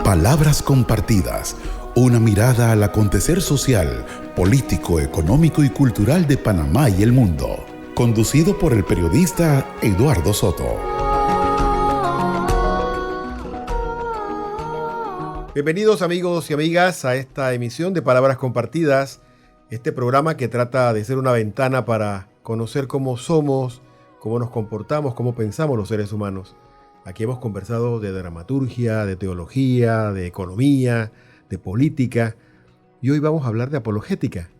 Palabras compartidas, una mirada al acontecer social, político, económico y cultural de Panamá y el mundo. Conducido por el periodista Eduardo Soto. Bienvenidos amigos y amigas a esta emisión de Palabras Compartidas, este programa que trata de ser una ventana para conocer cómo somos, cómo nos comportamos, cómo pensamos los seres humanos. Aquí hemos conversado de dramaturgia, de teología, de economía, de política, y hoy vamos a hablar de apologética.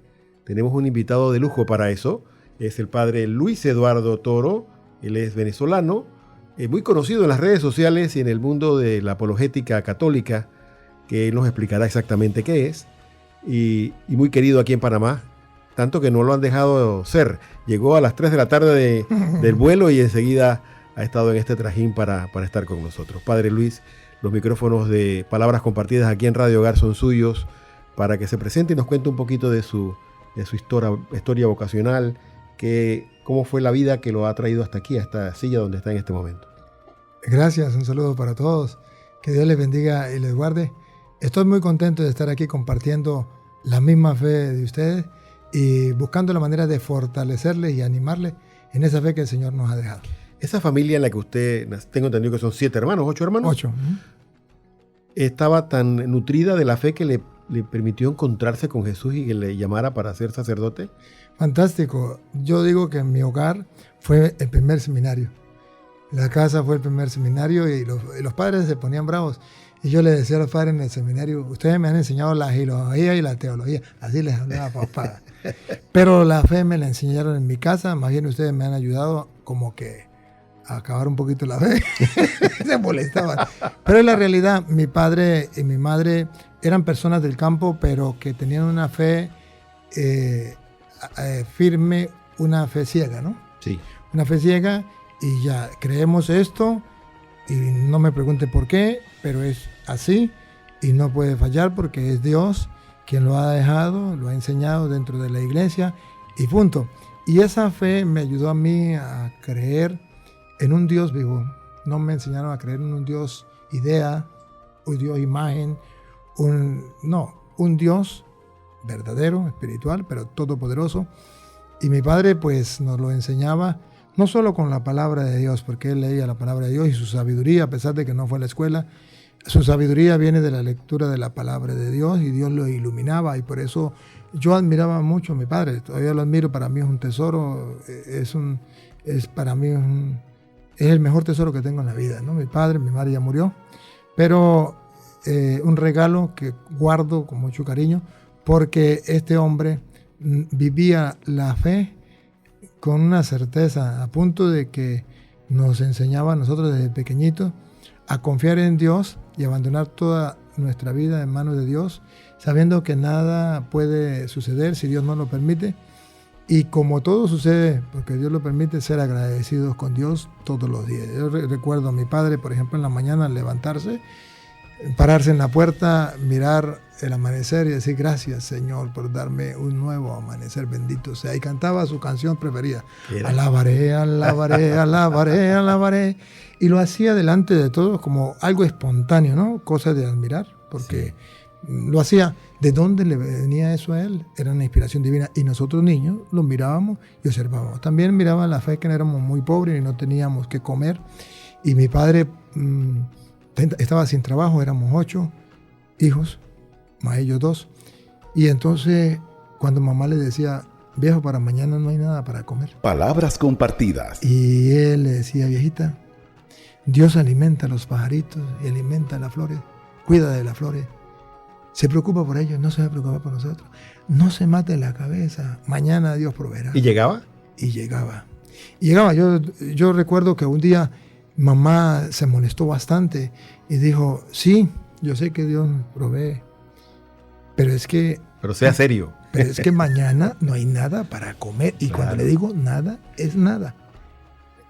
Tenemos un invitado de lujo para eso, es el padre Luis Eduardo Toro. Él es venezolano, muy conocido en las redes sociales y en el mundo de la apologética católica, que él nos explicará exactamente qué es, y muy querido aquí en Panamá, tanto que no lo han dejado ser. Llegó a las 3 de la tarde del vuelo y enseguida ha estado en este trajín para estar con nosotros. Padre Luis, los micrófonos de Palabras Compartidas aquí en Radio Hogar son suyos para que se presente y nos cuente un poquito de su historia vocacional, cómo fue la vida que lo ha traído hasta aquí, a esta silla donde está en este momento. Gracias, un saludo para todos. Que Dios les bendiga y les guarde. Estoy muy contento de estar aquí compartiendo la misma fe de ustedes y buscando la manera de fortalecerles y animarles en esa fe que el Señor nos ha dejado. Esa familia en la que usted, tengo entendido que son 7 hermanos, 8 hermanos. 8. Estaba tan nutrida de la fe que le permitió encontrarse con Jesús y que le llamara para ser sacerdote. Fantástico. Yo digo que en mi hogar fue el primer seminario. La casa fue el primer seminario y los padres se ponían bravos. Y yo les decía a los padres en el seminario, ustedes me han enseñado la filología y la teología. Así les hablaba papá. Pero la fe me la enseñaron en mi casa. Más bien ustedes me han ayudado como que a acabar un poquito la fe. Se molestaban. Pero en la realidad, mi padre y mi madre eran personas del campo, pero que tenían una fe firme, una fe ciega, ¿no? Sí. Una fe ciega y ya creemos esto y no me pregunten por qué, pero es así y no puede fallar porque es Dios quien lo ha dejado, lo ha enseñado dentro de la iglesia y punto. Y esa fe me ayudó a mí a creer en un Dios vivo. No me enseñaron a creer en un Dios idea, un Dios imagen, un Dios verdadero, espiritual, pero todopoderoso. Y mi padre pues nos lo enseñaba no solo con la palabra de Dios, porque él leía la palabra de Dios y su sabiduría, a pesar de que no fue a la escuela, su sabiduría viene de la lectura de la palabra de Dios y Dios lo iluminaba, y por eso yo admiraba mucho a mi padre. Todavía lo admiro, para mí es un tesoro, es el mejor tesoro que tengo en la vida, ¿no? Mi padre, mi madre ya murió, pero un regalo que guardo con mucho cariño, porque este hombre vivía la fe con una certeza, a punto de que nos enseñaba a nosotros desde pequeñitos a confiar en Dios y abandonar toda nuestra vida en manos de Dios, sabiendo que nada puede suceder si Dios no lo permite. Y como todo sucede porque Dios lo permite, ser agradecidos con Dios todos los días. Yo recuerdo a mi padre, por ejemplo, en la mañana levantarse, pararse en la puerta, mirar el amanecer y decir gracias Señor por darme un nuevo amanecer, bendito sea. Y cantaba su canción preferida, alabaré, alabaré, alabaré, alabaré. Y lo hacía delante de todos como algo espontáneo, ¿no? Cosa de admirar, porque lo hacía. ¿De dónde le venía eso a él? Era una inspiración divina. Y nosotros niños lo mirábamos y observábamos. También miraban la fe que éramos muy pobres y no teníamos que comer. Y mi padre estaba sin trabajo, éramos 8 hijos, más ellos 2. Y entonces, cuando mamá le decía, viejo, para mañana no hay nada para comer. Palabras compartidas. Y él le decía, viejita, Dios alimenta a los pajaritos y alimenta a las flores, cuida de las flores. Se preocupa por ellos, no se va a preocupar por nosotros. No se mate la cabeza, mañana Dios proveerá. ¿Y llegaba? Y llegaba. Yo recuerdo que un día mamá se molestó bastante y dijo, sí, yo sé que Dios provee, pero es que... Pero sea serio. Pero es que mañana no hay nada para comer. Y cuando le digo nada, es nada.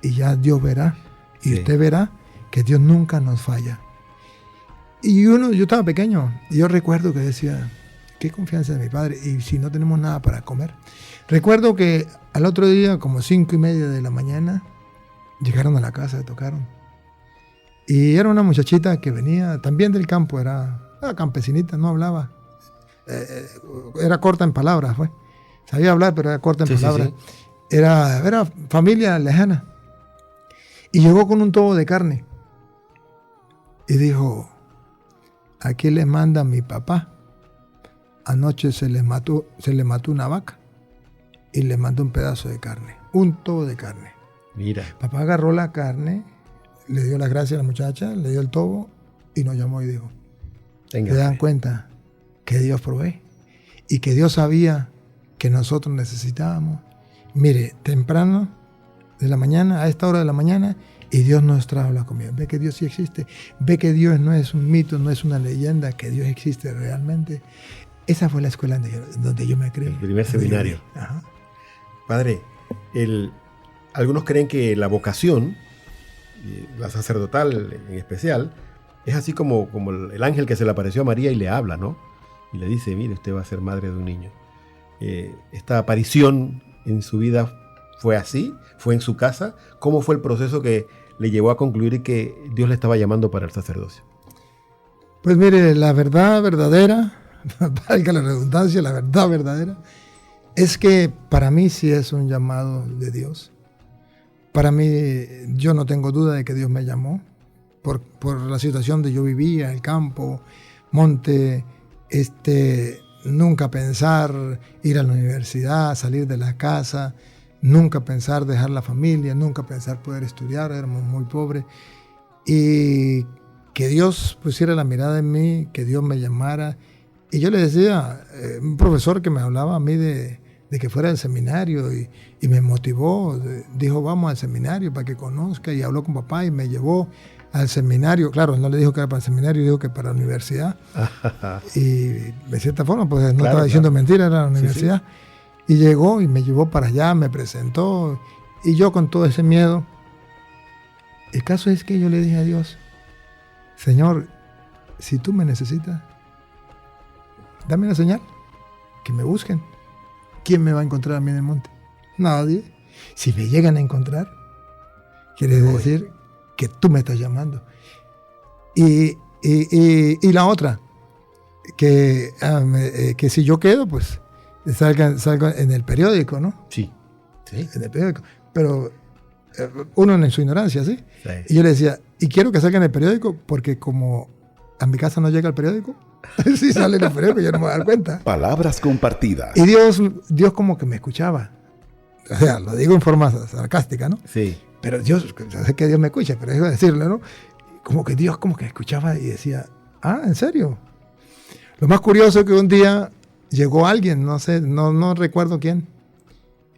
Y ya Dios verá. Y usted verá que Dios nunca nos falla. Y yo estaba pequeño. Y yo recuerdo que decía, qué confianza de mi padre. Y si no tenemos nada para comer. Recuerdo que al otro día, como 5:30 de la mañana, llegaron a la casa, tocaron. Y era una muchachita que venía también del campo, era campesinita, no hablaba. Era corta en palabras, pues. Sabía hablar, pero era corta en palabras. Sí. Era familia lejana. Y llegó con un tobo de carne. Y dijo, aquí le manda mi papá. Anoche se le mató una vaca y le mandó un pedazo de carne, un tobo de carne. Mira. Papá agarró la carne, le dio las gracias a la muchacha, le dio el tobo y nos llamó y dijo, ¿se dan cuenta que Dios provee? Y que Dios sabía que nosotros necesitábamos. Mire, temprano de la mañana, a esta hora de la mañana, y Dios nos trajo la comida. Ve que Dios sí existe. Ve que Dios no es un mito, no es una leyenda, que Dios existe realmente. Esa fue la escuela donde yo me crié. El primer seminario. Ajá. Padre, algunos creen que la vocación, la sacerdotal en especial, es así como el ángel que se le apareció a María y le habla, ¿no? Y le dice, mire, usted va a ser madre de un niño. Esta aparición en su vida fue así, fue en su casa. ¿Cómo fue el proceso que le llevó a concluir que Dios le estaba llamando para el sacerdocio? Pues mire, la verdad verdadera, valga la redundancia, la verdad verdadera, es que para mí sí es un llamado de Dios. Para mí, yo no tengo duda de que Dios me llamó por la situación donde yo vivía, el campo, monte, nunca pensar ir a la universidad, salir de la casa, nunca pensar dejar la familia, nunca pensar poder estudiar, éramos muy pobres. Y que Dios pusiera la mirada en mí, que Dios me llamara. Y yo le decía, un profesor que me hablaba a mí de que fuera al seminario y me motivó, dijo, vamos al seminario para que conozca, y habló con papá y me llevó al seminario. Claro, él no le dijo que era para el seminario, dijo que para la universidad. Y de cierta forma, pues no estaba diciendo mentira, era la universidad. Sí. Y llegó y me llevó para allá, me presentó, y yo con todo ese miedo. El caso es que yo le dije a Dios, Señor, si tú me necesitas, dame una señal, que me busquen. ¿Quién me va a encontrar a mí en el monte? Nadie. Si me llegan a encontrar, quiere decir que tú me estás llamando. Y la otra, que si yo quedo, pues salga en el periódico, ¿no? Sí. En el periódico. Pero uno en su ignorancia, ¿sí? Sí. Y yo le decía, y quiero que salga en el periódico porque como a mi casa no llega el periódico, si sale en el periódico yo no me voy a dar cuenta. Palabras compartidas. Y Dios como que me escuchaba. O sea, lo digo en forma sarcástica, ¿no? Sí. Pero Dios, yo sé que Dios me escucha, pero iba a decirle, ¿no? Como que Dios como que escuchaba y decía, ¿en serio? Lo más curioso es que un día llegó alguien, no sé, no recuerdo quién,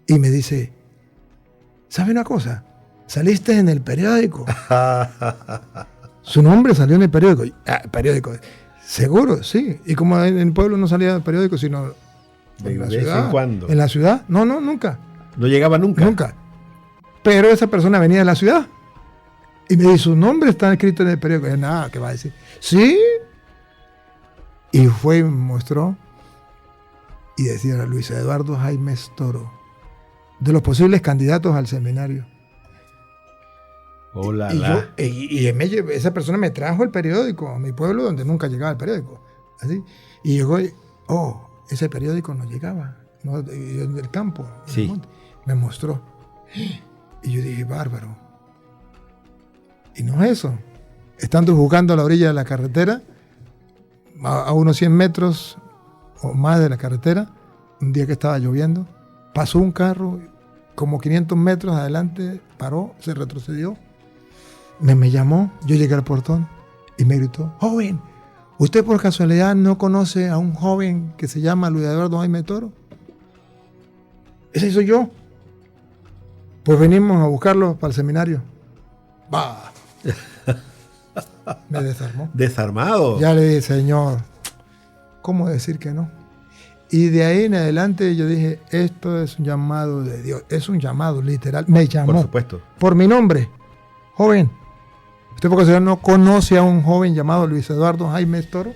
y me dice, ¿sabe una cosa? Saliste en el periódico. Su nombre salió en el periódico. Periódico. Seguro, sí. Y como en el pueblo no salía el periódico, sino en la ciudad. ¿Cuándo? ¿En la ciudad? No, nunca. ¿No llegaba nunca? Nunca. Pero esa persona venía de la ciudad. Y me dice, su nombre está escrito en el periódico. Y yo, nada, ¿qué va a decir? Sí. Y fue y me mostró. Y decía, Luis Eduardo Jaime Toro, de los posibles candidatos al seminario. Hola, y esa persona me trajo el periódico a mi pueblo donde nunca llegaba el periódico. Así. Y llegó y, ese periódico no llegaba. No, del campo, del monte. Me mostró. Y yo dije, bárbaro. Y no es eso. Estando jugando a la orilla de la carretera, a unos 100 metros o más de la carretera, un día que estaba lloviendo, pasó un carro, como 500 metros adelante, paró, se retrocedió. Me llamó, yo llegué al portón y me gritó, joven, ¿usted por casualidad no conoce a un joven que se llama Luis Eduardo Jaime Toro? Ese soy yo. Pues venimos a buscarlo para el seminario. ¡Bah! Me desarmó. ¿Desarmado? Ya le dije, Señor, ¿cómo decir que no? Y de ahí en adelante yo dije, esto es un llamado de Dios. Es un llamado literal. Me llamó. Por supuesto. Por mi nombre. Joven. ¿Usted por casualidad no conoce a un joven llamado Luis Eduardo Jaime Toro?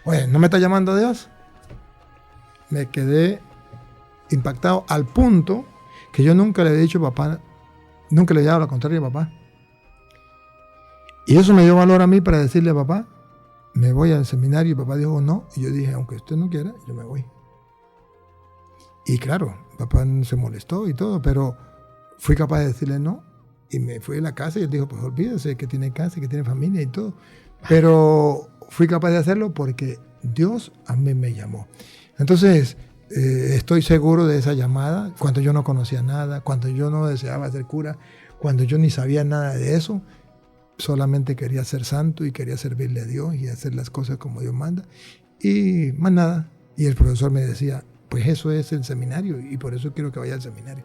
Oye, ¿no me está llamando Dios? Me quedé impactado al punto que yo nunca le he dicho a papá, nunca le he dado la contraria a papá. Y eso me dio valor a mí para decirle a papá, me voy al seminario. Y papá dijo no. Y yo dije, aunque usted no quiera, yo me voy. Y claro, papá se molestó y todo, pero fui capaz de decirle no. Y me fui a la casa y él dijo, pues olvídese que tiene casa, que tiene familia y todo. Pero fui capaz de hacerlo porque Dios a mí me llamó. Entonces, estoy seguro de esa llamada, cuando yo no conocía nada, cuando yo no deseaba ser cura, cuando yo ni sabía nada de eso, solamente quería ser santo y quería servirle a Dios y hacer las cosas como Dios manda. Y más nada. Y el profesor me decía, pues eso es el seminario y por eso quiero que vaya al seminario.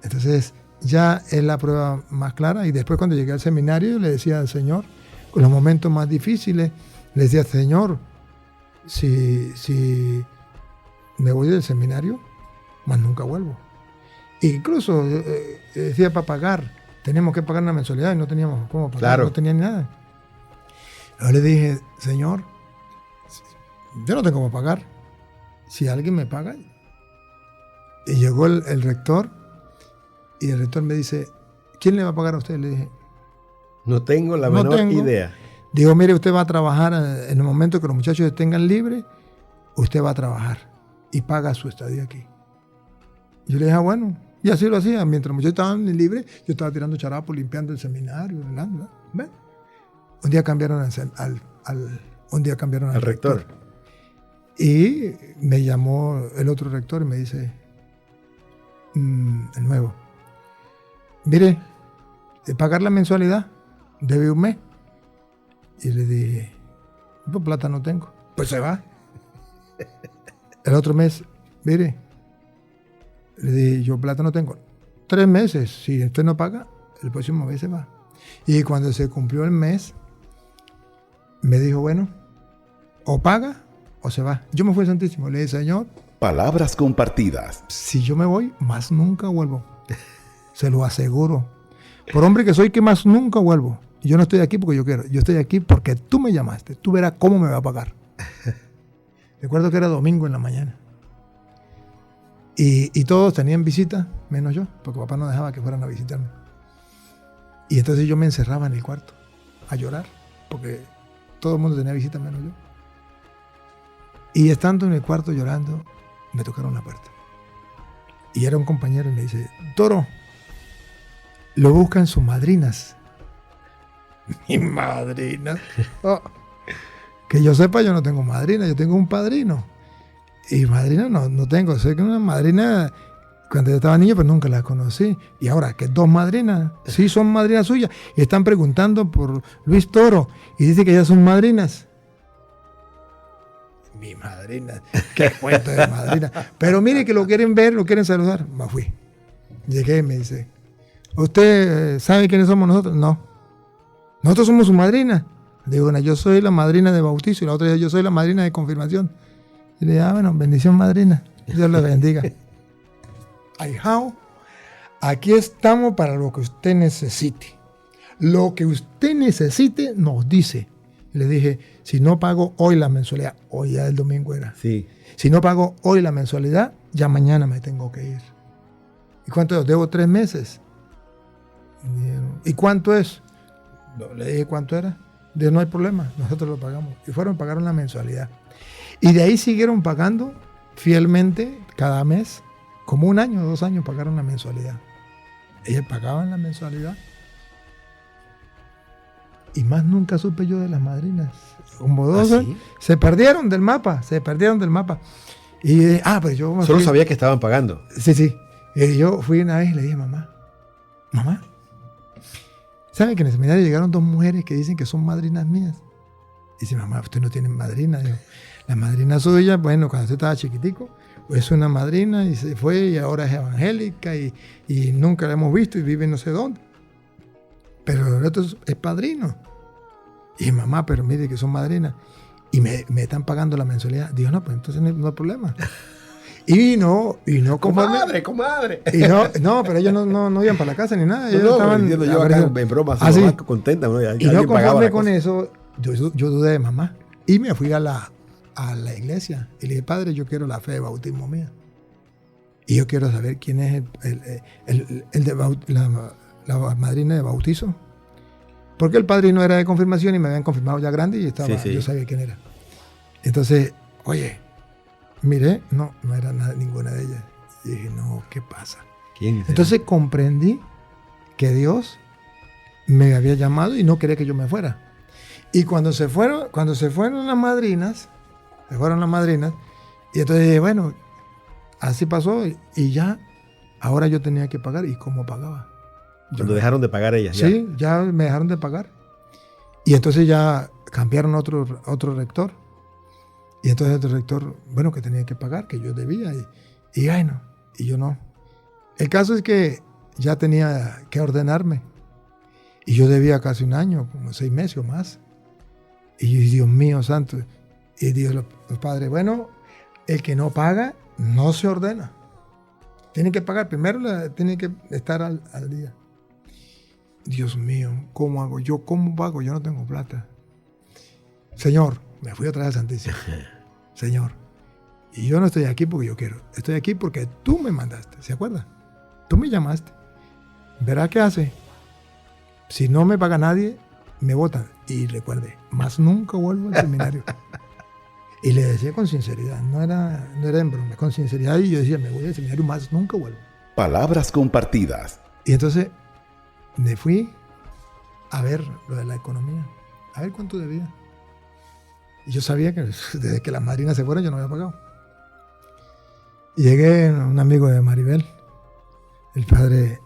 Entonces, ya es la prueba más clara. Y después cuando llegué al seminario, le decía al Señor, con los momentos más difíciles, le decía, Señor, si me voy del seminario, más nunca vuelvo. E incluso decía para pagar, teníamos que pagar una mensualidad y no teníamos cómo pagar, claro. No tenía ni nada. Yo le dije, Señor, yo no tengo cómo pagar. Si alguien me paga. Y llegó el rector y el rector me dice, ¿quién le va a pagar a usted? Le dije, no tengo la menor idea. Digo, mire, usted va a trabajar en el momento que los muchachos estén libres, usted va a trabajar y paga su estadía aquí. Y yo le dije, bueno, y así lo hacía. Mientras los muchachos estaban libres, yo estaba tirando charapos, limpiando el seminario. ¿Ven? Un día cambiaron al rector. Y me llamó el otro rector y me dice, el nuevo, mire, pagar la mensualidad debe un mes. Y le dije, pues plata no tengo. Pues se va. El otro mes, mire, le dije, yo plata no tengo. 3 meses, si usted no paga, el próximo mes se va. Y cuando se cumplió el mes, me dijo, bueno, o paga o se va. Yo me fui al Santísimo, le dije, Señor, palabras compartidas. Si yo me voy, más nunca vuelvo. Se lo aseguro. Por hombre que soy, que más nunca vuelvo. Yo no estoy aquí porque yo quiero. Yo estoy aquí porque tú me llamaste. Tú verás cómo me va a pagar. Recuerdo que era domingo en la mañana. Y todos tenían visita, menos yo, porque papá no dejaba que fueran a visitarme. Y entonces yo me encerraba en el cuarto a llorar, porque todo el mundo tenía visita menos yo. Y estando en el cuarto llorando, me tocaron la puerta. Y era un compañero y me dice, Toro, lo buscan sus madrinas. Mi madrina. Oh. Que yo sepa, yo no tengo madrina, yo tengo un padrino. Y madrina no tengo. Sé que una madrina, cuando yo estaba niño, pues nunca la conocí. Y ahora que 2 madrinas, sí son madrinas suyas. Y están preguntando por Luis Toro. Y dice que ellas son madrinas. Mi madrina. Qué cuento de madrina. Pero mire que lo quieren ver, lo quieren saludar. Me fui. Llegué y me dice, ¿usted sabe quiénes somos nosotros? No. Nosotros somos su madrina. Digo, bueno, yo soy la madrina de bautizo y la otra yo soy la madrina de confirmación. Y le digo, bueno, bendición madrina. Dios la bendiga. Ahijao, aquí estamos para lo que usted necesite. Lo que usted necesite nos dice. Y le dije, si no pago hoy la mensualidad, hoy ya el domingo era. Sí. Si no pago hoy la mensualidad, ya mañana me tengo que ir. ¿Y cuánto es? Debo 3 meses. ¿Y cuánto es? Le dije cuánto era. Dijo, no hay problema, nosotros lo pagamos. Y pagaron la mensualidad. Y de ahí siguieron pagando fielmente cada mes, como 1 año o 2 años pagaron la mensualidad. Ellos pagaban la mensualidad. Y más nunca supe yo de las madrinas. Como 2 años. Se perdieron del mapa. Y pues yo solo sabía que estaban pagando. Sí. Y yo fui una vez y le dije, mamá, ¿saben que en el seminario llegaron 2 mujeres que dicen que son madrinas mías? Y dice, mamá, usted no tiene madrina. Digo, la madrina suya, bueno, cuando usted estaba chiquitico, pues es una madrina y se fue y ahora es evangélica y nunca la hemos visto y vive no sé dónde. Pero el otro es padrino. Y mamá, pero mire que son madrinas. Y me están pagando la mensualidad. Digo, no, pues entonces no hay problema. Y no conforme. Comadre. Y no, pero ellos no iban para la casa ni nada. Ellos estaban yo acá en broma, así contenta. ¿No? Y no conforme con eso, yo dudé de mamá. Y me fui a la iglesia. Y le dije, padre, yo quiero la fe de bautismo mía. Y yo quiero saber quién es la madrina de bautizo. Porque el padrino era de confirmación y me habían confirmado ya grande y estaba, yo sabía quién era. Entonces, oye, miré, no era ninguna de ellas. Y dije, no, ¿qué pasa? ¿Quién será? Entonces comprendí que Dios me había llamado y no quería que yo me fuera. Y cuando se fueron las madrinas, y entonces dije, bueno, así pasó y ya, ahora yo tenía que pagar. ¿Y cómo pagaba? Cuando dejaron de pagar ellas. Sí, ya me dejaron de pagar. Y entonces ya cambiaron otro rector. Y entonces otro rector, bueno, que tenía que pagar, que yo debía. Y bueno, y yo no. El caso es que ya tenía que ordenarme. Y yo debía casi un año, como 6 meses o más. Y yo, Dios mío santo. Y Dios, los padres, bueno, el que no paga, no se ordena. Tiene que pagar, primero tiene que estar al día. Dios mío, ¿cómo hago yo? ¿Cómo pago? Yo no tengo plata. Señor, me fui otra vez a Santísimo. Señor, y yo no estoy aquí porque yo quiero. Estoy aquí porque tú me mandaste, ¿se acuerda? Tú me llamaste. ¿Verá qué hace? Si no me paga nadie, me votan. Y recuerde, más nunca vuelvo al seminario. Y le decía con sinceridad, no era en broma, con sinceridad. Y yo decía, me voy al seminario, más nunca vuelvo. Palabras compartidas. Y entonces me fui a ver lo de la economía, a ver cuánto debía. Y yo sabía que desde que las madrinas se fueron yo no había pagado. Y llegué a un amigo de Maribel,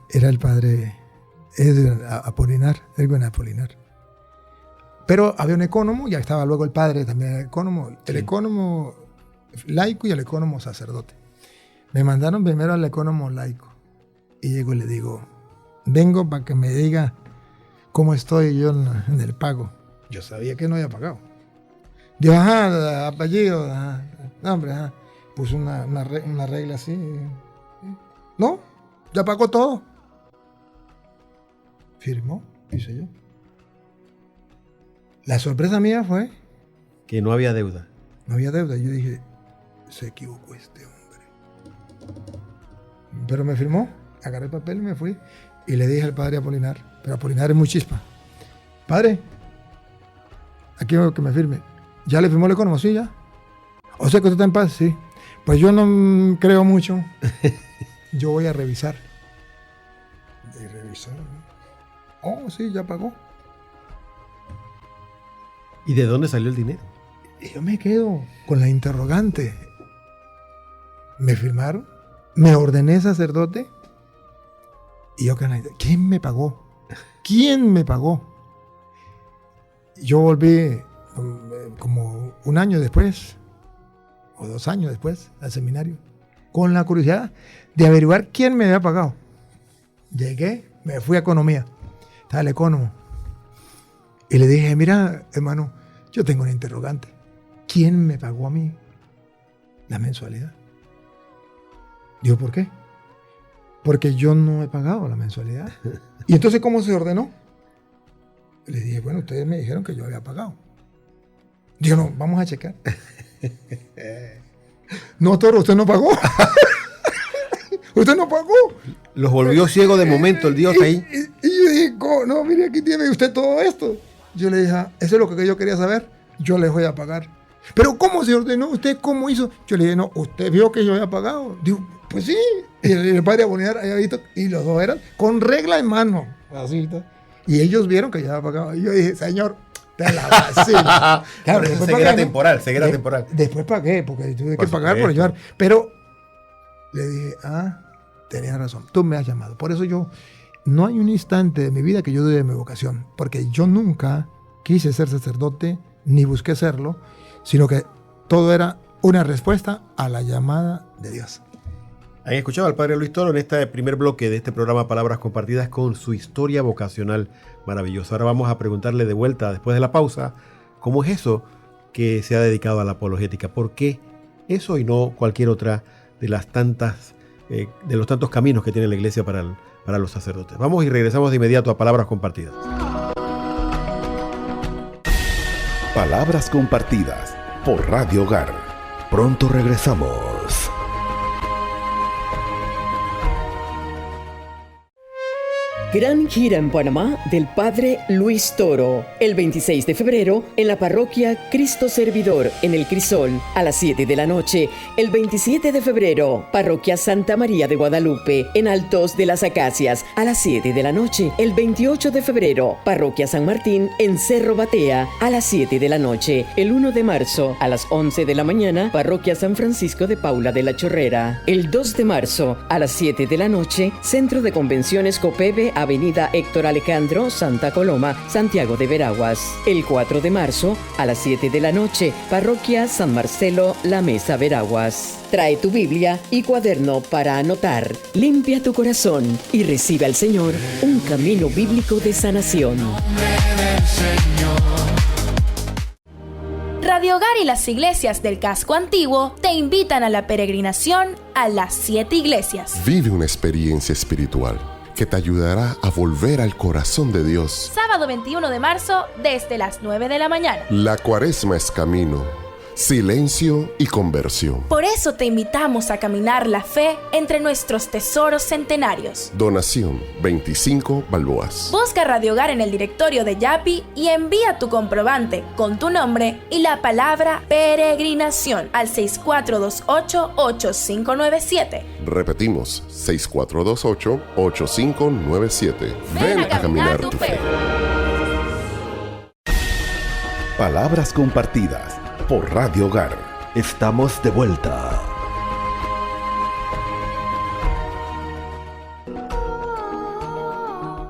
era el padre Edwin Apolinar. Pero había un ecónomo, ya estaba luego el padre también, el ecónomo laico y el ecónomo sacerdote. Me mandaron primero al ecónomo laico. Y llego y le digo, vengo para que me diga cómo estoy yo en el pago. Yo sabía que no había pagado. Dijo, ajá, apellido, ajá, nombre, ajá. Puso una regla así. No, ya pagó todo. Firmó, hice yo. La sorpresa mía fue que no había deuda. No había deuda. Yo dije, se equivocó este hombre. Pero me firmó, agarré el papel y me fui. Y le dije al padre Apolinar, pero Apolinar es muy chispa. Padre, aquí quiero que me firme. ¿Ya le firmó el ecónomo? Sí, ya. O sea que usted está en paz, sí. Pues yo no creo mucho. Yo voy a revisar. ¿Y revisar? Oh, sí, ya pagó. ¿Y de dónde salió el dinero? Y yo me quedo con la interrogante. Me firmaron, me ordené sacerdote. Y yo, ¿quién me pagó? ¿Quién me pagó? Yo volví como un año después, o 2 años después, al seminario, con la curiosidad de averiguar quién me había pagado. Llegué, me fui a economía, estaba el ecónomo, y le dije, mira, hermano, yo tengo una interrogante. ¿Quién me pagó a mí la mensualidad? Digo, ¿por qué? Porque yo no he pagado la mensualidad. ¿Y entonces cómo se ordenó? Le dije, bueno, ustedes me dijeron que yo había pagado. Dijo, no, vamos a checar. No, toro, usted no pagó. Usted no pagó. Los volvió ciegos de momento el Dios ahí. Y yo dije, no, mire, aquí tiene usted todo esto. Yo le dije, eso es lo que yo quería saber. Yo les voy a pagar. Pero ¿cómo se ordenó? ¿Usted cómo hizo? Yo le dije, no, usted vio que yo había pagado. Digo, pues sí. Y el padre Apolinar había visto, y los dos eran con regla en mano. Así, y ellos vieron que ya había pagado. Y yo dije, señor, te la vacila. Claro, ceguera temporal. Después pagué, porque tuve que pagar por ayudar. Pero le dije, tenías razón, tú me has llamado. Por eso no hay un instante de mi vida que yo dude de mi vocación. Porque yo nunca quise ser sacerdote, ni busqué serlo, sino que todo era una respuesta a la llamada de Dios. Han escuchado al padre Luis Toro en este primer bloque de este programa Palabras Compartidas con su historia vocacional maravillosa. Ahora vamos a preguntarle de vuelta, después de la pausa, ¿cómo es eso que se ha dedicado a la apologética? ¿Por qué eso y no cualquier otra de los tantos caminos que tiene la iglesia para los sacerdotes? Vamos y regresamos de inmediato a Palabras Compartidas. Palabras Compartidas por Radio Hogar. Pronto regresamos. Gran gira en Panamá del Padre Luis Toro. El 26 de febrero en la parroquia Cristo Servidor en El Crisol a las 7 de la noche. El 27 de febrero, parroquia Santa María de Guadalupe en Altos de las Acacias a las 7 de la noche. El 28 de febrero, parroquia San Martín en Cerro Batea a las 7 de la noche. El 1 de marzo a las 11 de la mañana, parroquia San Francisco de Paula de la Chorrera. El 2 de marzo a las 7 de la noche, Centro de Convenciones Copebe, Avenida Héctor Alejandro, Santa Coloma, Santiago de Veraguas. El 4 de marzo, a las 7 de la noche, Parroquia San Marcelo, La Mesa, Veraguas. Trae tu Biblia y cuaderno para anotar. Limpia tu corazón y recibe al Señor un camino bíblico de sanación. Radio Hogar y las iglesias del casco antiguo te invitan a la peregrinación a las 7 iglesias. Vive una experiencia espiritual que te ayudará a volver al corazón de Dios. Sábado 21 de marzo desde las 9 de la mañana. La Cuaresma es camino, silencio y conversión. Por eso te invitamos a caminar la fe entre nuestros tesoros centenarios. Donación 25 balboas. Busca Radio Hogar en el directorio de Yapi y envía tu comprobante con tu nombre y la palabra peregrinación al 6428-8597. Repetimos, 6428-8597. Ven a caminar tu fe. Palabras compartidas por Radio Hogar. Estamos de vuelta.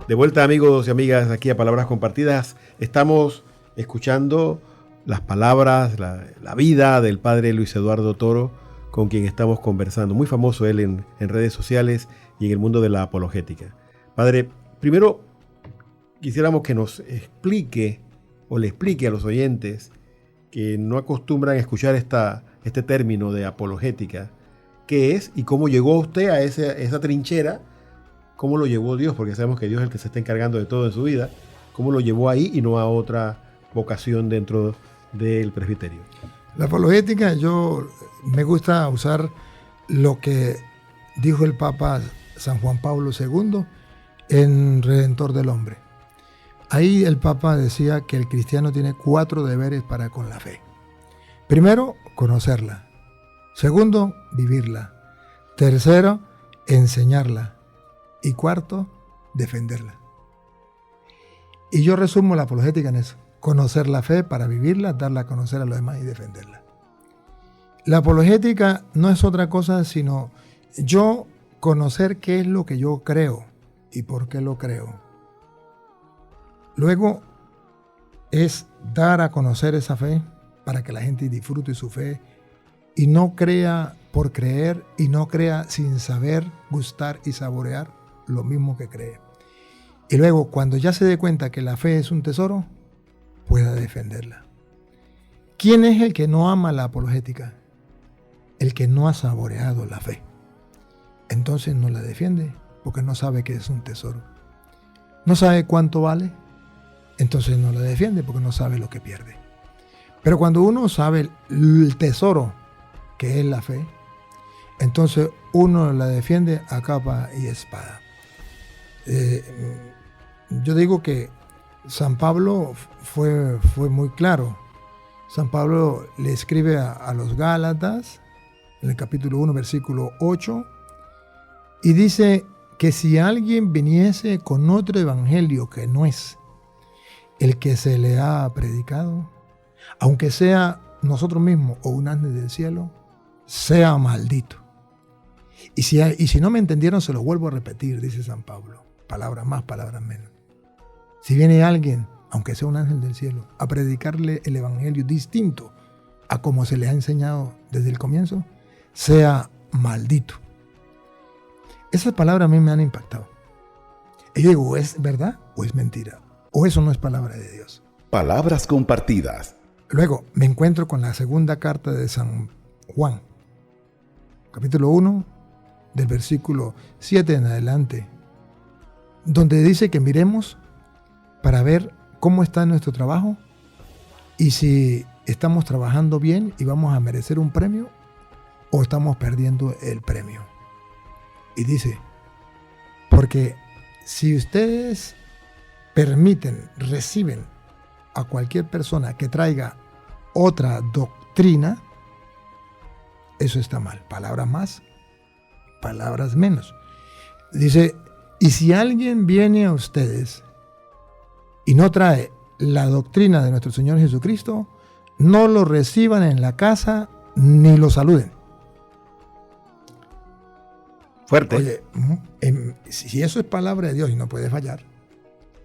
De vuelta, amigos y amigas, aquí a Palabras Compartidas. Estamos escuchando las palabras, la vida del padre Luis Eduardo Toro, con quien estamos conversando. Muy famoso él en redes sociales y en el mundo de la apologética. Padre, primero quisiéramos que nos explique o le explique a los oyentes que no acostumbran a escuchar este término de apologética, qué es y cómo llegó usted a esa trinchera, cómo lo llevó Dios, porque sabemos que Dios es el que se está encargando de todo en su vida, cómo lo llevó ahí y no a otra vocación dentro del presbiterio. La apologética, yo me gusta usar lo que dijo el Papa San Juan Pablo II en Redentor del Hombre. Ahí el Papa decía que el cristiano tiene 4 deberes para con la fe. Primero, conocerla. Segundo, vivirla. Tercero, enseñarla. Y cuarto, defenderla. Y yo resumo la apologética en eso. Conocer la fe para vivirla, darla a conocer a los demás y defenderla. La apologética no es otra cosa sino yo conocer qué es lo que yo creo y por qué lo creo. Luego es dar a conocer esa fe para que la gente disfrute su fe y no crea por creer y no crea sin saber, gustar y saborear lo mismo que cree. Y luego, cuando ya se dé cuenta que la fe es un tesoro, pueda defenderla. ¿Quién es el que no ama la apologética? El que no ha saboreado la fe. Entonces no la defiende porque no sabe que es un tesoro. No sabe cuánto vale, entonces no la defiende porque no sabe lo que pierde. Pero cuando uno sabe el tesoro que es la fe, entonces uno la defiende a capa y espada. Yo digo que San Pablo fue muy claro. San Pablo le escribe a los Gálatas, en el capítulo 1, versículo 8, y dice que si alguien viniese con otro evangelio que no es el que se le ha predicado, aunque sea nosotros mismos o un ángel del cielo, sea maldito. Y si no me entendieron, se lo vuelvo a repetir, dice San Pablo. Palabras más, palabras menos. Si viene alguien, aunque sea un ángel del cielo, a predicarle el evangelio distinto a como se le ha enseñado desde el comienzo, sea maldito. Esas palabras a mí me han impactado. Y yo digo, ¿o es verdad o es mentira? ¿O eso no es palabra de Dios? Palabras compartidas. Luego me encuentro con la segunda carta de San Juan, capítulo 1, del versículo 7 en adelante, donde dice que miremos para ver cómo está nuestro trabajo y si estamos trabajando bien y vamos a merecer un premio o estamos perdiendo el premio. Y dice, porque si ustedes permiten, reciben a cualquier persona que traiga otra doctrina, eso está mal. Palabras más, palabras menos. Dice, y si alguien viene a ustedes y no trae la doctrina de nuestro Señor Jesucristo, no lo reciban en la casa ni lo saluden. Fuerte. Oye, si eso es palabra de Dios y no puede fallar,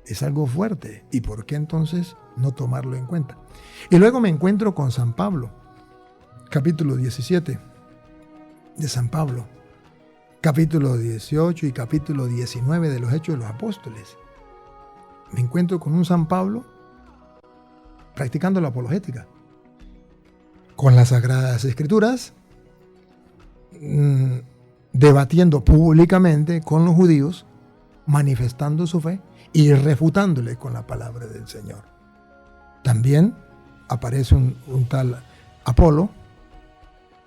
es algo fuerte. ¿Y por qué entonces no tomarlo en cuenta? Y luego me encuentro con San Pablo, capítulo 17 de San Pablo, capítulo 18 y capítulo 19 de los Hechos de los Apóstoles. Me encuentro con un San Pablo practicando la apologética, con las Sagradas Escrituras, debatiendo públicamente con los judíos, manifestando su fe y refutándole con la palabra del Señor. También aparece un tal Apolo,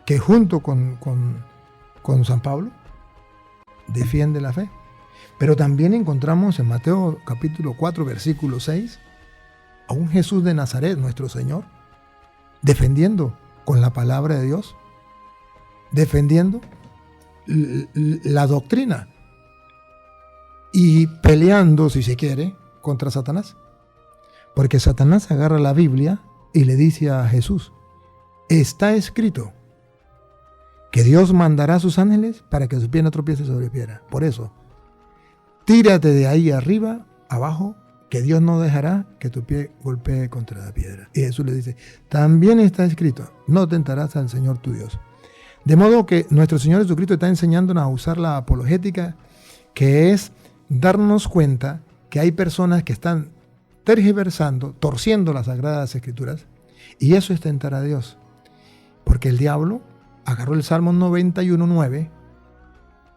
que junto con San Pablo defiende la fe. Pero también encontramos en Mateo capítulo 4, versículo 6, a un Jesús de Nazaret, nuestro Señor, defendiendo con la palabra de Dios, defendiendo la doctrina y peleando, si se quiere, contra Satanás. Porque Satanás agarra la Biblia y le dice a Jesús, está escrito que Dios mandará a sus ángeles para que su pie no tropiece sobre piedra. Por eso, tírate de ahí arriba, abajo, que Dios no dejará que tu pie golpee contra la piedra. Y Jesús le dice, también está escrito, no tentarás al Señor tu Dios. De modo que nuestro Señor Jesucristo está enseñándonos a usar la apologética, que es darnos cuenta que hay personas que están tergiversando, torciendo las Sagradas Escrituras, y eso es tentar a Dios. Porque el diablo agarró el Salmo 91:9,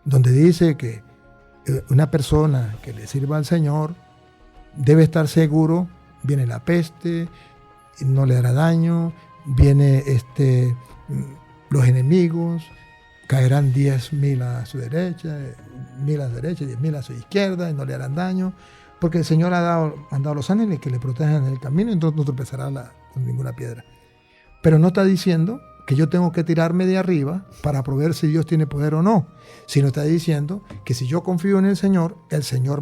donde dice que una persona que le sirva al Señor debe estar seguro, viene la peste, no le hará daño, viene los enemigos, caerán 10.000 a su derecha, 1.000 a su derecha, 10.000 a su izquierda, y no le harán daño, porque el Señor ha mandado a los ángeles que le protejan en el camino, y entonces no tropezará con ninguna piedra. Pero no está diciendo que yo tengo que tirarme de arriba para probar si Dios tiene poder o no, sino está diciendo que si yo confío en el Señor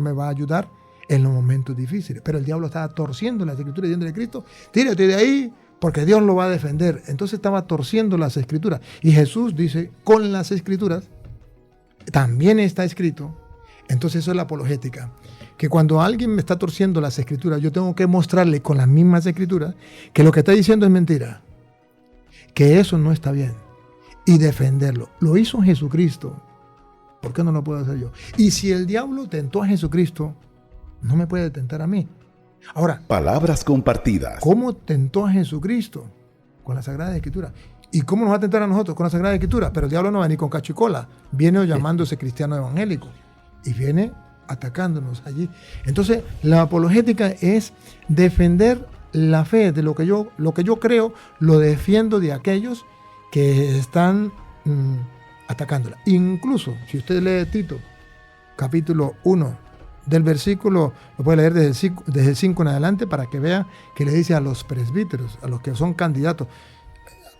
me va a ayudar en los momentos difíciles. Pero el diablo estaba torciendo las Escrituras diciendo de Cristo, tírate de ahí porque Dios lo va a defender. Entonces estaba torciendo las Escrituras. Y Jesús dice, con las Escrituras también está escrito. Entonces eso es la apologética. Que cuando alguien me está torciendo las Escrituras, yo tengo que mostrarle con las mismas Escrituras que lo que está diciendo es mentira, que eso no está bien, y defenderlo. Lo hizo Jesucristo, ¿por qué no lo puedo hacer yo? Y si el diablo tentó a Jesucristo, no me puede tentar a mí. Ahora, Palabras compartidas. ¿cómo tentó a Jesucristo? Con la Sagrada Escritura. ¿Y cómo nos va a tentar a nosotros? Con la Sagrada Escritura. Pero el diablo no va ni con cacho y cola, viene llamándose cristiano evangélico y viene atacándonos allí. Entonces, la apologética es defender la fe de lo que yo creo, lo defiendo de aquellos que están atacándola. Incluso, si usted lee Tito, capítulo 1, del versículo, lo puede leer desde el 5 en adelante, para que vea que le dice a los presbíteros, a los que son candidatos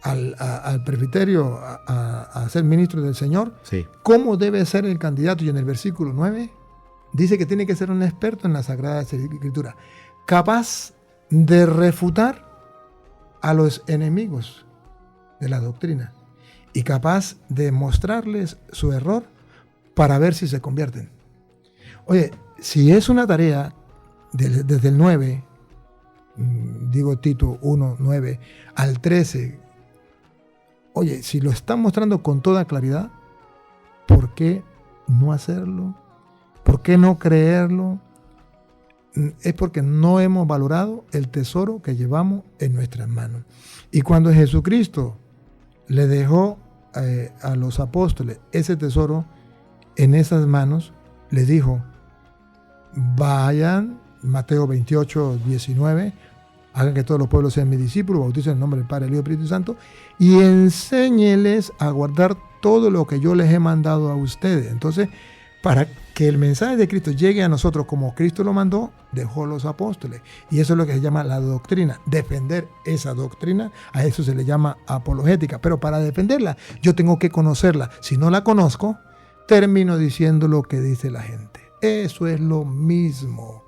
al presbiterio, a ser ministro del Señor, Sí. cómo debe ser el candidato. Y en el versículo 9 dice que tiene que ser un experto en la Sagrada Escritura, capaz de refutar a los enemigos de la doctrina y capaz de mostrarles su error para ver si se convierten. Oye, si es una tarea desde el 9, digo Tito 1, 9 al 13, oye, si lo están mostrando con toda claridad, ¿por qué no hacerlo? ¿Por qué no creerlo? Es porque no hemos valorado el tesoro que llevamos en nuestras manos. Y cuando Jesucristo le dejó a los apóstoles ese tesoro en esas manos, les dijo, vayan, Mateo 28, 19, hagan que todos los pueblos sean mis discípulos, bauticen en el nombre del Padre, del Hijo y del Espíritu Santo, y enséñeles a guardar todo lo que yo les he mandado a ustedes. Entonces, que el mensaje de Cristo llegue a nosotros como Cristo lo mandó, dejó los apóstoles. Y eso es lo que se llama la doctrina. Defender esa doctrina, a eso se le llama apologética. Pero para defenderla, yo tengo que conocerla. Si no la conozco, termino diciendo lo que dice la gente. Eso es lo mismo.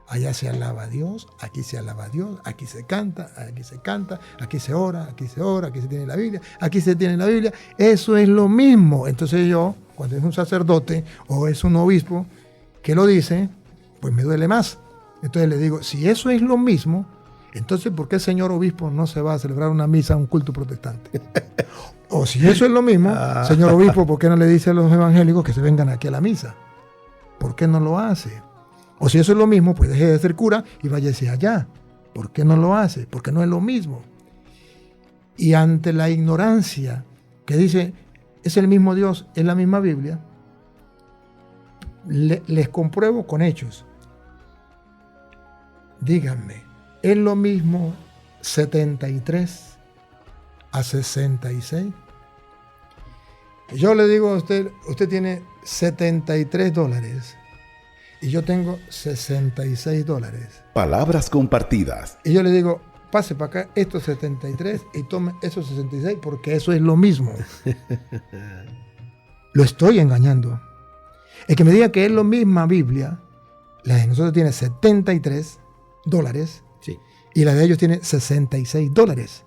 Allá se alaba a Dios, aquí se alaba a Dios, aquí se canta, aquí se ora, aquí se tiene la Biblia, aquí se tiene la Biblia. Eso es lo mismo. Entonces yo, cuando es un sacerdote o es un obispo que lo dice, pues me duele más. Entonces le digo, si eso es lo mismo, entonces ¿por qué el señor obispo no se va a celebrar una misa, un culto protestante? O si eso es lo mismo, señor obispo, ¿por qué no le dice a los evangélicos que se vengan aquí a la misa? ¿Por qué no lo hace? O si eso es lo mismo, pues deje de ser cura y váyase allá. ¿Por qué no lo hace? Porque no es lo mismo. Y ante la ignorancia que dice, es el mismo Dios, es la misma Biblia, les compruebo con hechos. Díganme, ¿es lo mismo 73 a 66? Yo le digo a usted, usted tiene $73 y yo tengo $66. Palabras compartidas. Y yo le digo, pase para acá estos 73 y tome esos 66 porque eso es lo mismo. Lo estoy engañando. El que me diga que es la misma Biblia, la de nosotros tiene $73 Sí. y la de ellos tiene $66.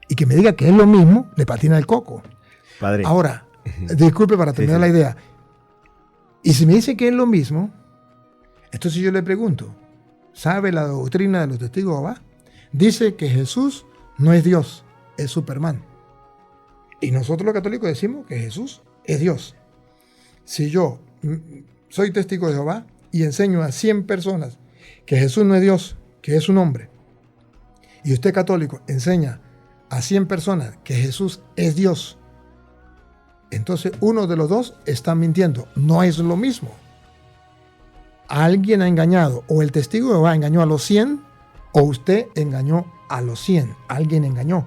Y que me diga que es lo mismo, le patina el coco. Padre. Ahora, disculpe para terminar la idea. Y si me dice que es lo mismo, entonces yo le pregunto, ¿sabe la doctrina de los testigos de Jehová? Dice que Jesús no es Dios, es Superman. Y nosotros los católicos decimos que Jesús es Dios. Si yo soy testigo de Jehová y enseño a 100 personas que Jesús no es Dios, que es un hombre, y usted católico enseña a 100 personas que Jesús es Dios, entonces uno de los dos está mintiendo. No es lo mismo. Alguien ha engañado, o el testigo de Jehová engañó a los 100, o usted engañó a los 100. Alguien engañó.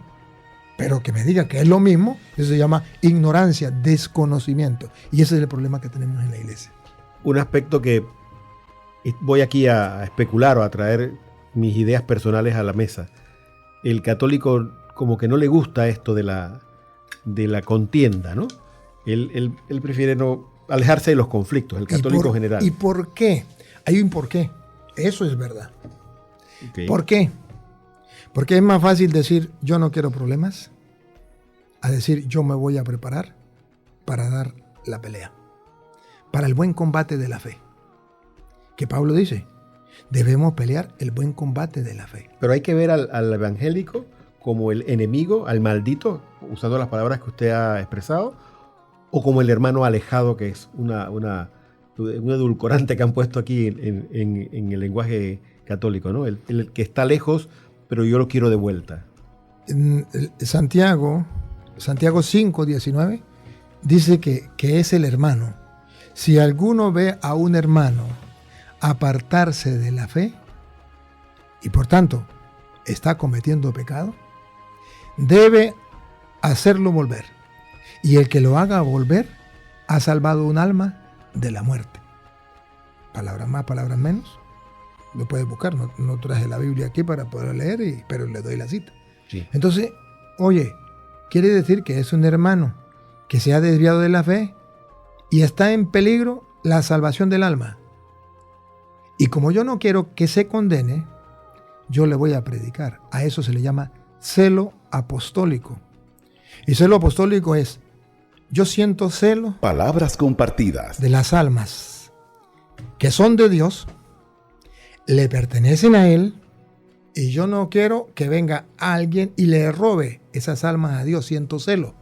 Pero que me diga que es lo mismo, eso se llama ignorancia, desconocimiento. Y ese es el problema que tenemos en la iglesia. Un aspecto que voy aquí a especular o a traer mis ideas personales a la mesa. El católico como que no le gusta esto de la contienda, ¿no? Él prefiere no alejarse de los conflictos, el católico general. ¿Y por qué? Hay un por qué. Eso es verdad. Okay. ¿Por qué? Porque es más fácil decir yo no quiero problemas a decir yo me voy a preparar para dar la pelea, para el buen combate de la fe. Que Pablo dice, debemos pelear el buen combate de la fe. Pero hay que ver al evangélico como el enemigo, al maldito, usando las palabras que usted ha expresado, o como el hermano alejado, que es un edulcorante que han puesto aquí en el lenguaje católico, ¿no? El que está lejos, pero yo lo quiero de vuelta. Santiago 5:19 dice que es el hermano. Si alguno ve a un hermano apartarse de la fe y por tanto está cometiendo pecado, debe hacerlo volver. Y el que lo haga volver ha salvado un alma de la muerte. Palabras más, palabras menos. Lo puedes buscar. No traje la Biblia aquí para poder leer, pero le doy la cita. Sí. Entonces, oye, quiere decir que es un hermano que se ha desviado de la fe y está en peligro la salvación del alma. Y como yo no quiero que se condene, yo le voy a predicar. A eso se le llama celo apostólico. Y celo apostólico es, yo siento celo. Palabras compartidas. De las almas que son de Dios, le pertenecen a Él, y yo no quiero que venga alguien y le robe esas almas a Dios. Siento celo.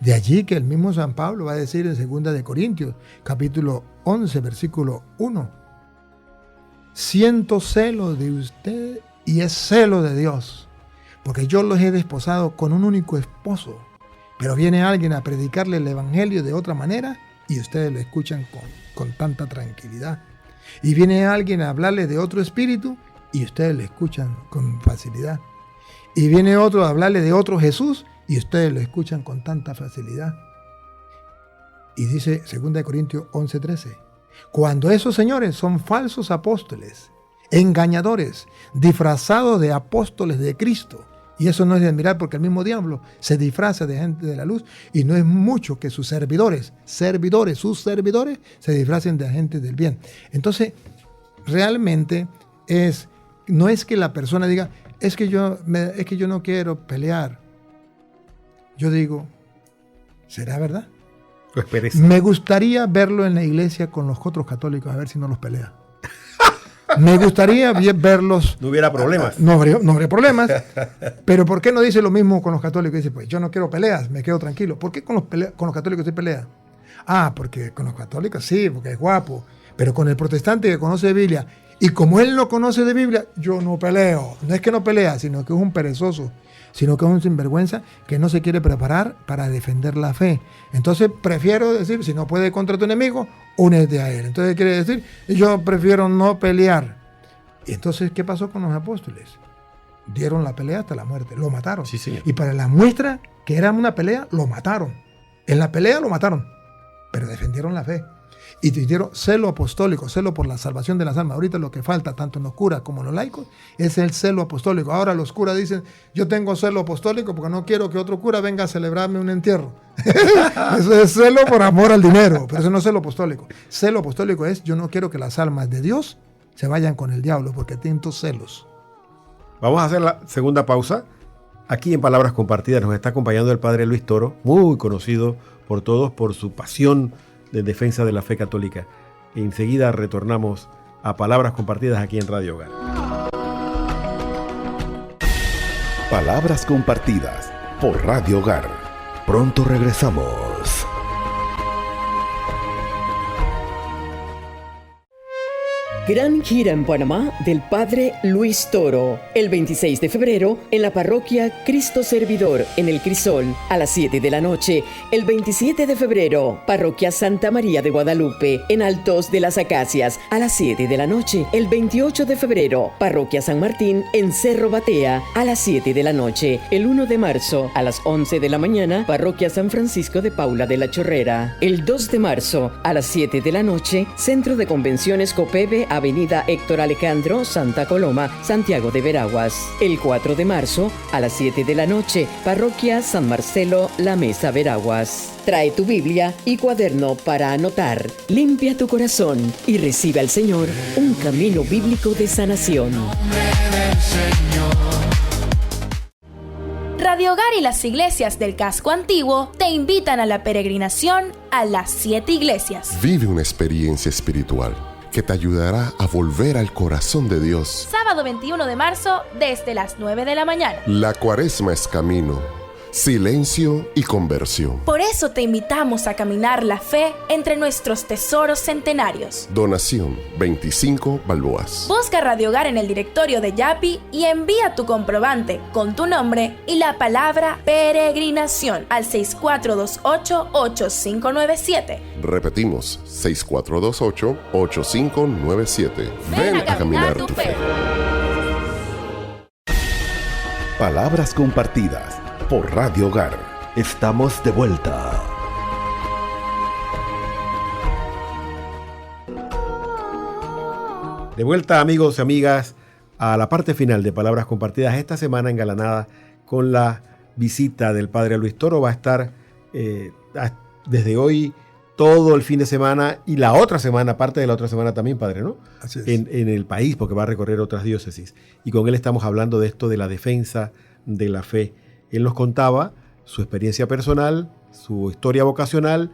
De allí que el mismo San Pablo va a decir en 2 de Corintios, capítulo 11, versículo 1. Siento celo de usted y es celo de Dios, porque yo los he desposado con un único esposo. Pero viene alguien a predicarle el evangelio de otra manera y ustedes lo escuchan con tanta tranquilidad. Y viene alguien a hablarles de otro espíritu y ustedes lo escuchan con facilidad. Y viene otro a hablarle de otro Jesús y ustedes lo escuchan con tanta facilidad. Y dice 2 Corintios 11:13, Cuando esos señores son falsos apóstoles, engañadores, disfrazados de apóstoles de Cristo. Y eso no es de admirar porque el mismo diablo se disfraza de gente de la luz y no es mucho que sus servidores, sus servidores se disfracen de agentes del bien. Entonces, realmente no es que la persona diga, es que yo no quiero pelear. Yo digo, ¿será verdad? Pues pereza. Me gustaría verlo en la iglesia con los otros católicos, a ver si no los pelea. Me gustaría verlos. No hubiera problemas. No habría problemas. Pero ¿por qué no dice lo mismo con los católicos? Dice, pues yo no quiero peleas, me quedo tranquilo. ¿Por qué con los católicos se pelea? Porque con los católicos sí, porque es guapo. Pero con el protestante que conoce de Biblia, y como él no conoce de Biblia, yo no peleo. No es que no pelea, sino que es un perezoso, sino que es un sinvergüenza que no se quiere preparar para defender la fe. Entonces prefiero decir, si no puedes contra tu enemigo, únete a él. Entonces quiere decir, yo prefiero no pelear. Y entonces, ¿qué pasó con los apóstoles? Dieron la pelea hasta la muerte, lo mataron. Sí, señor. Y para la muestra que era una pelea, lo mataron. En la pelea lo mataron, pero defendieron la fe. Y tuvieron celo apostólico, celo por la salvación de las almas. Ahorita lo que falta, tanto en los curas como en los laicos, es el celo apostólico. Ahora los curas dicen, yo tengo celo apostólico porque no quiero que otro cura venga a celebrarme un entierro. Eso es celo por amor al dinero, pero eso no es celo apostólico. Celo apostólico es, yo no quiero que las almas de Dios se vayan con el diablo porque tengo celos. Vamos a hacer la segunda pausa. Aquí en Palabras Compartidas nos está acompañando el padre Luis Toro, muy conocido por todos por su pasión de defensa de la fe católica. Enseguida retornamos a Palabras Compartidas aquí en Radio Hogar. Palabras Compartidas por Radio Hogar. Pronto regresamos. Gran gira en Panamá del Padre Luis Toro, el 26 de febrero en la parroquia Cristo Servidor en el Crisol a las 7 de la noche, el 27 de febrero parroquia Santa María de Guadalupe en Altos de las Acacias a las 7 de la noche, el 28 de febrero parroquia San Martín en Cerro Batea a las 7 de la noche, el 1 de marzo a las 11 de la mañana parroquia San Francisco de Paula de la Chorrera, el 2 de marzo a las 7 de la noche Centro de Convenciones Copebe, Avenida Héctor Alejandro, Santa Coloma, Santiago de Veraguas. El 4 de marzo, a las 7 de la noche, Parroquia San Marcelo, La Mesa, Veraguas. Trae tu Biblia y cuaderno para anotar. Limpia tu corazón y recibe al Señor un camino bíblico de sanación. Radio Hogar y las iglesias del casco antiguo te invitan a la peregrinación a las 7 iglesias. Vive una experiencia espiritual que te ayudará a volver al corazón de Dios. Sábado 21 de marzo desde las 9 de la mañana. La Cuaresma es camino, silencio y conversión. Por eso te invitamos a caminar la fe entre nuestros tesoros centenarios. Donación 25 balboas. Busca Radio Hogar en el directorio de Yapi y envía tu comprobante con tu nombre y la palabra peregrinación al 6428-8597. Repetimos, 6428-8597. Ven a caminar tu fe. Palabras Compartidas por Radio Hogar. Estamos de vuelta. De vuelta, amigos y amigas, a la parte final de Palabras Compartidas. Esta semana engalanada con la visita del padre Luis Toro. Va a estar desde hoy todo el fin de semana y la otra semana, parte de la otra semana también, padre, ¿no? Así es. En el país, porque va a recorrer otras diócesis. Y con él estamos hablando de esto de la defensa de la fe. Él nos contaba su experiencia personal, su historia vocacional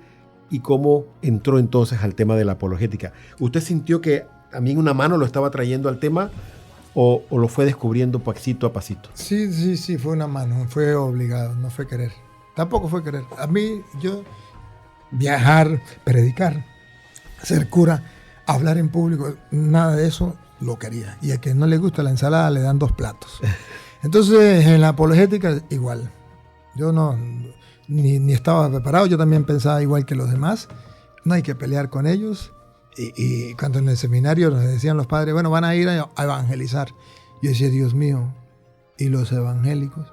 y cómo entró entonces al tema de la apologética. ¿Usted sintió que también una mano lo estaba trayendo al tema o lo fue descubriendo pasito a pasito? Sí, fue una mano, fue obligado, no fue querer. Tampoco fue querer. A mí, yo viajar, predicar, ser cura, hablar en público, nada de eso lo quería. Y a quien no le gusta la ensalada le dan 2 platos. Entonces, en la apologética, igual. Yo ni estaba preparado, yo también pensaba igual que los demás. No hay que pelear con ellos. Y cuando en el seminario nos decían los padres, bueno, van a ir a evangelizar. Yo decía, Dios mío, ¿y los evangélicos?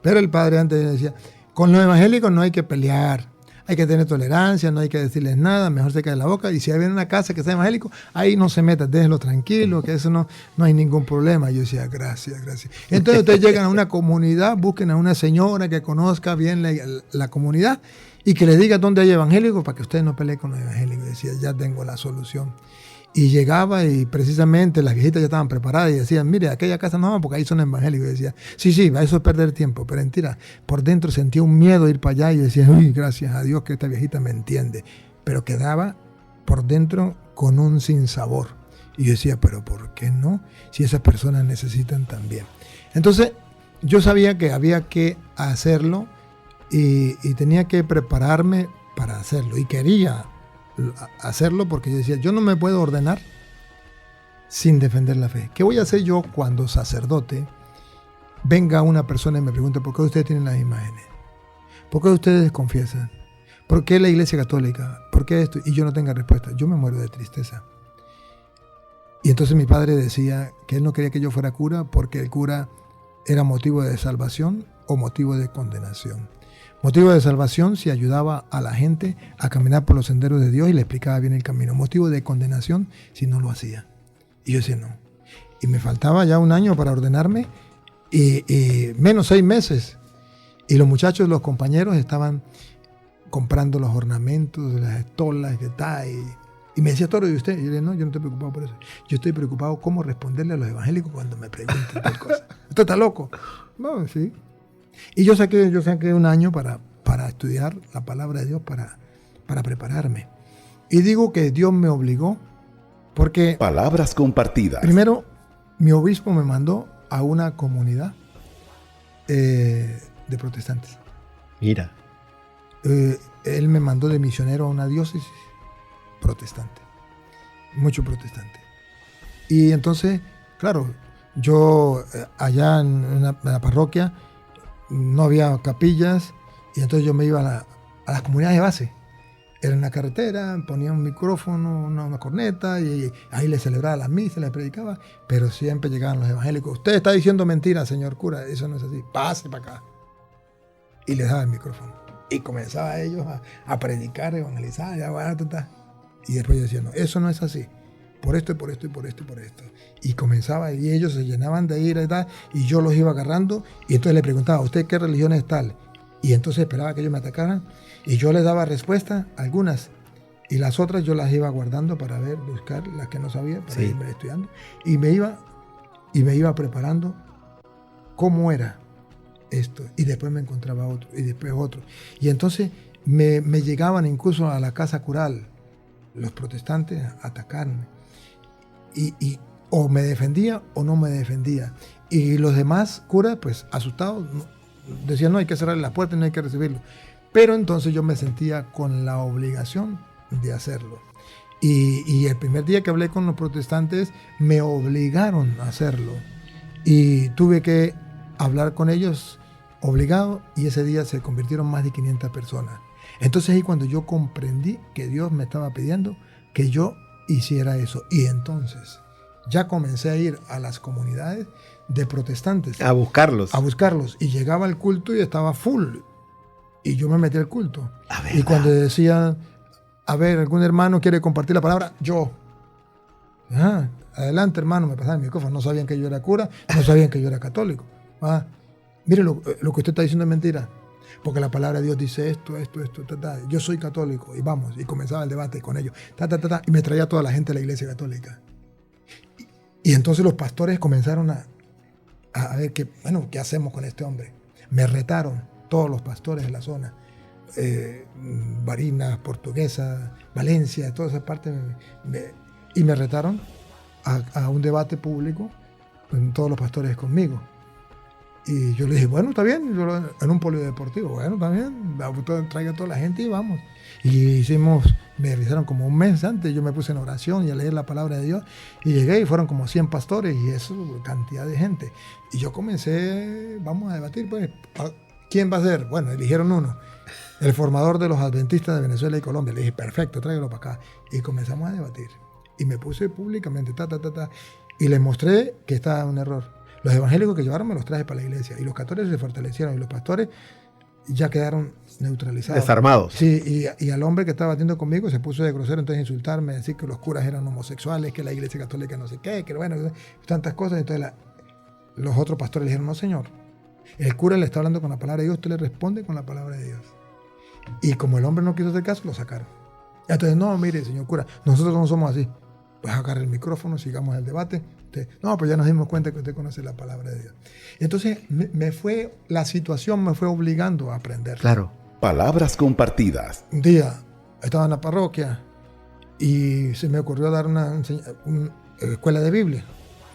Pero el padre antes decía, con los evangélicos no hay que pelear. hay que tener tolerancia, no hay que decirles nada, mejor se cae la boca. Y si hay una casa que sea evangélico, ahí no se meta, déjenlo tranquilo, que eso no hay ningún problema. Yo decía, gracias. Entonces ustedes llegan a una comunidad, busquen a una señora que conozca bien la comunidad y que les diga dónde hay evangélicos para que ustedes no peleen con los evangélicos. Decía, ya tengo la solución. Y llegaba y precisamente las viejitas ya estaban preparadas y decían, mire, aquella casa no, porque ahí son evangélicos. Y decía, sí, eso es perder tiempo. Pero mentira, por dentro sentía un miedo de ir para allá y decía, uy, gracias a Dios que esta viejita me entiende. Pero quedaba por dentro con un sinsabor. Y yo decía, pero ¿por qué no? Si esas personas necesitan también. Entonces, yo sabía que había que hacerlo y tenía que prepararme para hacerlo. Y quería hacerlo porque yo decía, yo no me puedo ordenar sin defender la fe. ¿Qué voy a hacer yo cuando sacerdote venga una persona y me pregunte por qué ustedes tienen las imágenes? ¿Por qué ustedes confiesan? ¿Por qué la Iglesia Católica? ¿Por qué esto? Y yo no tenga respuesta. Yo me muero de tristeza. Y entonces mi padre decía que él no quería que yo fuera cura porque el cura era motivo de salvación o motivo de condenación. Motivo de salvación si ayudaba a la gente a caminar por los senderos de Dios y le explicaba bien el camino. Motivo de condenación si no lo hacía. Y yo decía no. Y me faltaba ya un año para ordenarme y menos 6 meses. Y los muchachos, los compañeros estaban comprando los ornamentos, las estolas, que tal. Y me decía, Toro, ¿y usted? Y yo le dije, no, yo no estoy preocupado por eso. Yo estoy preocupado cómo responderle a los evangélicos cuando me pregunten tal cosa. ¿Usted está loco? No, sí. Y yo saqué un año para estudiar la palabra de Dios, para prepararme. Y digo que Dios me obligó porque... Palabras compartidas. Primero, mi obispo me mandó a una comunidad de protestantes. Mira. Él me mandó de misionero a una diócesis protestante. Mucho protestante. Y entonces, claro, yo allá en la parroquia no había capillas y entonces yo me iba a las comunidades de base. Era en la carretera, ponía un micrófono, una corneta y ahí le celebraba las misas, le predicaba, pero siempre llegaban los evangélicos. Usted está diciendo mentiras, señor cura, eso no es así, pase para acá. Y les daba el micrófono. Y comenzaba ellos a predicar, evangelizar, y después yo decía, no, eso no es así. Por esto, y por esto, y por esto, y por esto. Y comenzaba, y ellos se llenaban de ira y tal, y yo los iba agarrando, y entonces le preguntaba, ¿usted qué religión es tal? Y entonces esperaba que ellos me atacaran, y yo les daba respuesta, algunas, y las otras yo las iba guardando para buscar las que no sabía, para irme estudiando, y me iba preparando cómo era esto, y después me encontraba otro, y después otro. Y entonces me llegaban incluso a la casa cural, los protestantes, a atacarme. Y o me defendía o no me defendía. Y los demás curas, pues asustados, decían, no, hay que cerrarle la puerta y no hay que recibirlo. Pero entonces yo me sentía con la obligación de hacerlo. Y el primer día que hablé con los protestantes, me obligaron a hacerlo. Y tuve que hablar con ellos obligado, y ese día se convirtieron más de 500 personas. Entonces ahí cuando yo comprendí que Dios me estaba pidiendo que yo hiciera eso. Y entonces ya comencé a ir a las comunidades de protestantes. A buscarlos. Y llegaba al culto y estaba full. Y yo me metí al culto. Y cuando decía, a ver, algún hermano quiere compartir la palabra, yo. Adelante, hermano, me pasaba el micrófono. No sabían que yo era cura, no sabían que yo era católico. Mire, lo que usted está diciendo es mentira. Porque la palabra de Dios dice esto. Yo soy católico. Y vamos. Y comenzaba el debate con ellos. Y me traía toda la gente de la Iglesia Católica. Y entonces los pastores comenzaron a ver qué hacemos con este hombre. Me retaron todos los pastores de la zona. Barinas, Portuguesa, Valencia, toda esa parte. Y me retaron a un debate público con todos los pastores conmigo. Y yo le dije, bueno, está bien, en un polideportivo, bueno, está bien, traiga a toda la gente y vamos. Y me realizaron como un mes antes, yo me puse en oración y a leer la palabra de Dios, y llegué y fueron como 100 pastores y eso, cantidad de gente. Y yo comencé, vamos a debatir, pues, ¿quién va a ser? Bueno, eligieron uno, el formador de los adventistas de Venezuela y Colombia. Le dije, perfecto, tráigalo para acá. Y comenzamos a debatir. Y me puse públicamente, y les mostré que estaba un error. Los evangélicos que llevaron me los traje para la iglesia, y los católicos se fortalecieron, y los pastores ya quedaron neutralizados. Desarmados. Sí, y al hombre que estaba batiendo conmigo se puso de grosero, entonces a insultarme, decir que los curas eran homosexuales, que la iglesia católica no sé qué, que bueno, tantas cosas. Entonces los otros pastores le dijeron, no señor, el cura le está hablando con la palabra de Dios, usted le responde con la palabra de Dios. Y como el hombre no quiso hacer caso, lo sacaron. Entonces, no, mire, señor cura, nosotros no somos así. Pues agarre el micrófono, sigamos el debate. No, pues ya nos dimos cuenta que usted conoce la palabra de Dios. Entonces, la situación me fue obligando a aprender. Claro. Palabras compartidas. Un día estaba en la parroquia y se me ocurrió dar una escuela de Biblia,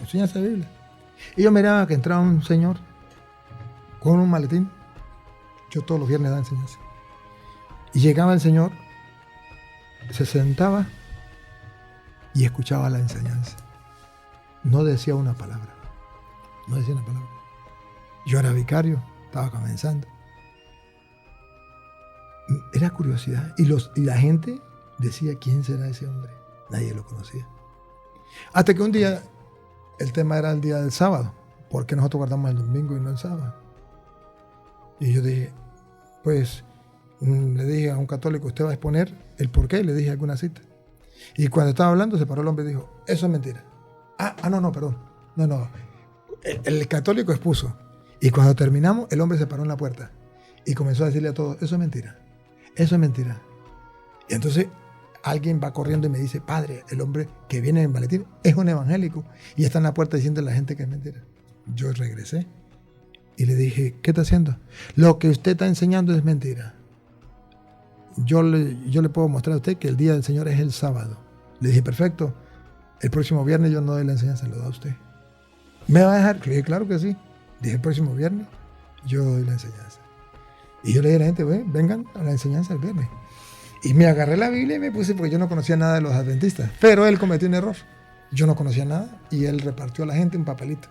enseñanza de Biblia. Y yo miraba que entraba un señor con un maletín. Yo todos los viernes daba enseñanza. Y llegaba el señor, se sentaba y escuchaba la enseñanza. No decía una palabra. No decía una palabra. Yo era vicario, estaba comenzando. Era curiosidad. Y la gente decía, ¿quién será ese hombre? Nadie lo conocía. Hasta que un día, el tema era el día del sábado. ¿Por qué nosotros guardamos el domingo y no el sábado? Y yo dije, pues, le dije a un católico, ¿usted va a exponer el por qué? Le dije alguna cita. Y cuando estaba hablando, se paró el hombre y dijo, eso es mentira. No, perdón. No. El católico expuso. Y cuando terminamos, el hombre se paró en la puerta y comenzó a decirle a todos, eso es mentira. Eso es mentira. Y entonces alguien va corriendo y me dice, padre, el hombre que viene en maletín es un evangélico y está en la puerta diciendo a la gente que es mentira. Yo regresé y le dije, ¿qué está haciendo? Lo que usted está enseñando es mentira. Yo le puedo mostrar a usted que el día del Señor es el sábado. Le dije, perfecto, el próximo viernes yo no doy la enseñanza, lo da usted. ¿Me va a dejar? Le dije, claro que sí. Dije, el próximo viernes yo doy la enseñanza. Y yo le dije a la gente, vengan a la enseñanza el viernes. Y me agarré la Biblia y me puse, porque yo no conocía nada de los adventistas. Pero él cometió un error. Yo no conocía nada y él repartió a la gente un papelito.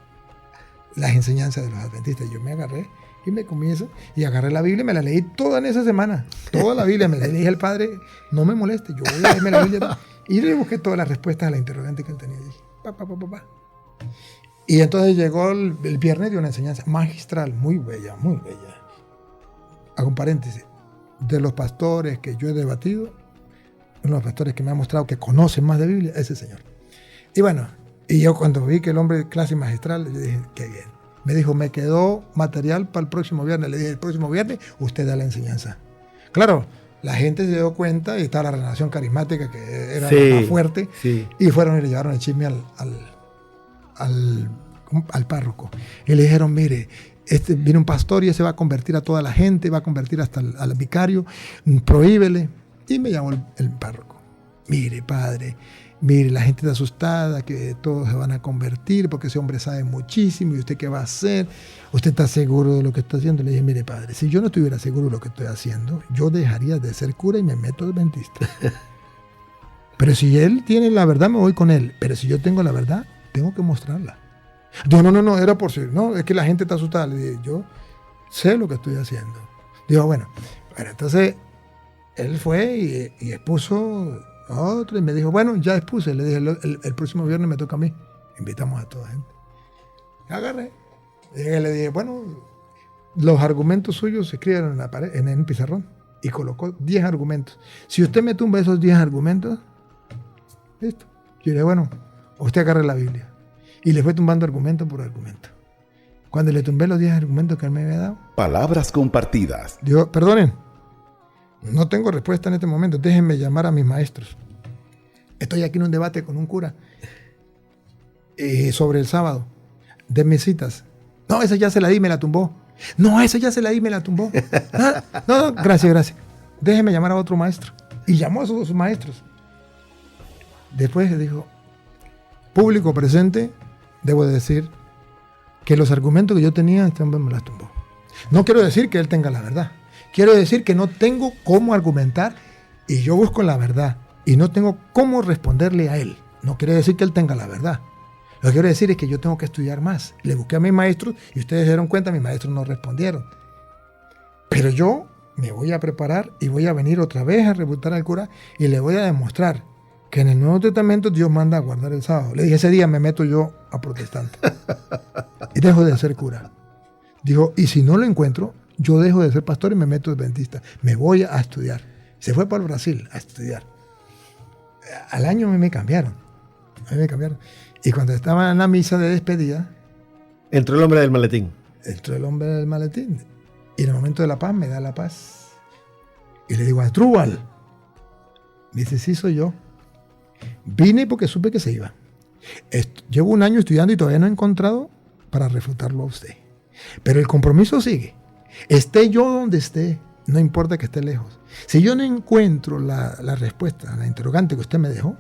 Las enseñanzas de los adventistas. Yo me agarré y me comí eso. Y agarré la Biblia y me la leí toda en esa semana. Toda la Biblia. Me la dije al padre, no me moleste, yo voy a leerme la Biblia. Y le busqué todas las respuestas a la interrogante que él tenía. Y dije, pa. Y entonces llegó el viernes de una enseñanza magistral, muy bella, muy bella. Hago un paréntesis. De los pastores que yo he debatido, uno de los pastores que me ha mostrado que conocen más de Biblia, ese señor. Y bueno, y yo cuando vi que el hombre clase magistral, le dije, qué bien. Me dijo, me quedó material para el próximo viernes. Le dije, el próximo viernes usted da la enseñanza. Claro, la gente se dio cuenta y estaba la renovación carismática que era más fuerte. Sí. Y fueron y le llevaron el chisme al párroco. Y le dijeron, mire, viene un pastor y ese va a convertir a toda la gente, va a convertir hasta al vicario, prohíbele. Y me llamó el párroco. Mire, padre, mire, la gente está asustada, que todos se van a convertir porque ese hombre sabe muchísimo. ¿Y usted qué va a hacer? ¿Usted está seguro de lo que está haciendo? Le dije, mire, padre, si yo no estuviera seguro de lo que estoy haciendo, yo dejaría de ser cura y me meto adventista. Pero si él tiene la verdad, me voy con él. Pero si yo tengo la verdad, tengo que mostrarla. Digo, no, era por si, no, es que la gente está asustada. Le dije, yo sé lo que estoy haciendo. Digo, bueno, entonces él fue y expuso otro y me dijo, bueno, ya expuse. Le dije, el próximo viernes me toca a mí. Invitamos a toda la gente. Agarré. Y le dije, bueno, los argumentos suyos se escriben en la pared, en un pizarrón. Y colocó 10 argumentos. Si usted me tumba esos 10 argumentos, listo. Yo le dije, bueno, usted agarre la Biblia. Y le fue tumbando argumento por argumento. Cuando le tumbé los 10 argumentos que él me había dado. Palabras compartidas. Digo, perdonen, no tengo respuesta en este momento. Déjenme llamar a mis maestros. Estoy aquí en un debate con un cura sobre el sábado. Denme citas. No, esa ya se la di, me la tumbó. No, esa ya se la di, me la tumbó. No, gracias. Déjenme llamar a otro maestro. Y llamó a esos dos maestros. Después dijo, público presente, debo de decir que los argumentos que yo tenía, este hombre me las tumbó. No quiero decir que él tenga la verdad. Quiero decir que no tengo cómo argumentar y yo busco la verdad y no tengo cómo responderle a él. No quiere decir que él tenga la verdad. Lo que quiero decir es que yo tengo que estudiar más. Le busqué a mis maestros y ustedes se dieron cuenta, mis maestros no respondieron. Pero yo me voy a preparar y voy a venir otra vez a refutar al cura y le voy a demostrar que en el Nuevo Testamento Dios manda a guardar el sábado. Le dije, ese día me meto yo a protestante y dejo de ser cura. Dijo, y si no lo encuentro, yo dejo de ser pastor y me meto adventista. Me voy a estudiar. Se fue para el Brasil a estudiar. Al año me cambiaron. Y cuando estaba en la misa de despedida, entró el hombre del maletín. Y en el momento de la paz me da la paz. Y le digo, Asdrúbal. Me dice, sí, soy yo. Vine porque supe que se iba. Llevo un año estudiando y todavía no he encontrado para refutarlo a usted. Pero el compromiso sigue. Esté yo donde esté, no importa que esté lejos. Si yo no encuentro la respuesta a la interrogante que usted me dejó,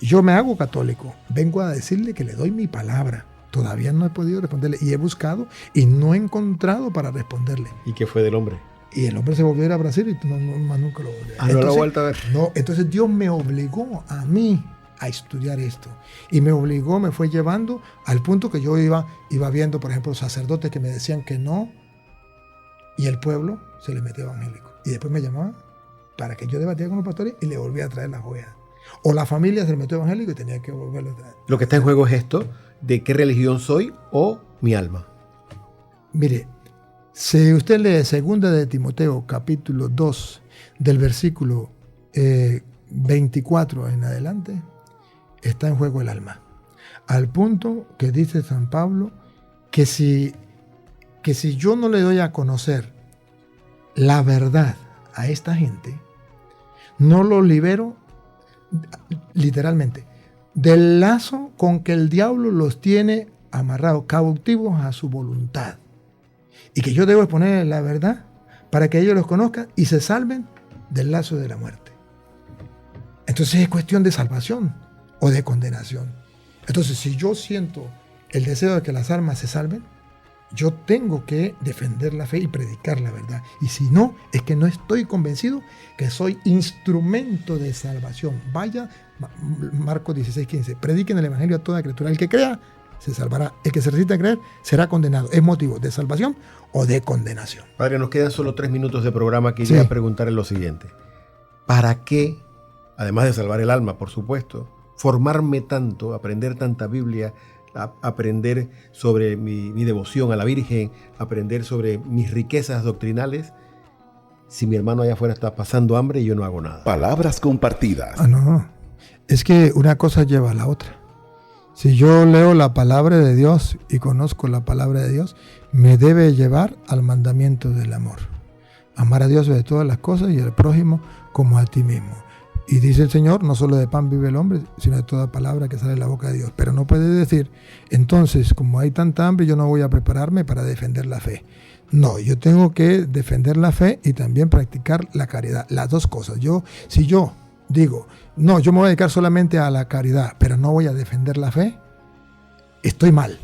yo me hago católico. Vengo a decirle que le doy mi palabra. Todavía no he podido responderle. Y he buscado y no he encontrado para responderle. ¿Y qué fue del hombre? Y el hombre se volvió a ir a Brasil y más nunca lo volvió a ver. No lo ha vuelto a ver. No, entonces Dios me obligó a mí a estudiar esto. Y me fue llevando al punto que yo iba viendo, por ejemplo, sacerdotes que me decían que no, y el pueblo se le metía evangélico. Y después me llamaban para que yo debatía con los pastores y le volvía a traer las joyas. O la familia se le metió evangélico y tenía que volverlo a traer. Lo que está en juego es esto, de qué religión soy o mi alma. Mire, si usted lee 2 de Timoteo, capítulo 2, del versículo 24 en adelante, está en juego el alma. Al punto que dice San Pablo que si yo no le doy a conocer la verdad a esta gente, no lo libero literalmente del lazo con que el diablo los tiene amarrados, cautivos a su voluntad. Y que yo debo exponer la verdad para que ellos los conozcan y se salven del lazo de la muerte. Entonces es cuestión de salvación o de condenación. Entonces, si yo siento el deseo de que las almas se salven, yo tengo que defender la fe y predicar la verdad. Y si no, es que no estoy convencido que soy instrumento de salvación. Vaya, Marcos 16:15, prediquen el evangelio a toda criatura. El que crea, se salvará. El que se resista a creer, será condenado. ¿Es motivo de salvación o de condenación? Padre, nos quedan solo 3 minutos de programa. Quería preguntarle lo siguiente. ¿Para qué, además de salvar el alma, por supuesto, formarme tanto, aprender tanta Biblia, aprender sobre mi devoción a la Virgen, aprender sobre mis riquezas doctrinales, si mi hermano allá afuera está pasando hambre y yo no hago nada? Palabras compartidas. No. Es que una cosa lleva a la otra. Si yo leo la palabra de Dios y conozco la palabra de Dios, me debe llevar al mandamiento del amor. Amar a Dios sobre todas las cosas y al prójimo como a ti mismo. Y dice el Señor, no solo de pan vive el hombre, sino de toda palabra que sale de la boca de Dios. Pero no puede decir, entonces, como hay tanta hambre, yo no voy a prepararme para defender la fe. No, yo tengo que defender la fe y también practicar la caridad. Las dos cosas. Si yo digo, no, yo me voy a dedicar solamente a la caridad, pero no voy a defender la fe, estoy mal.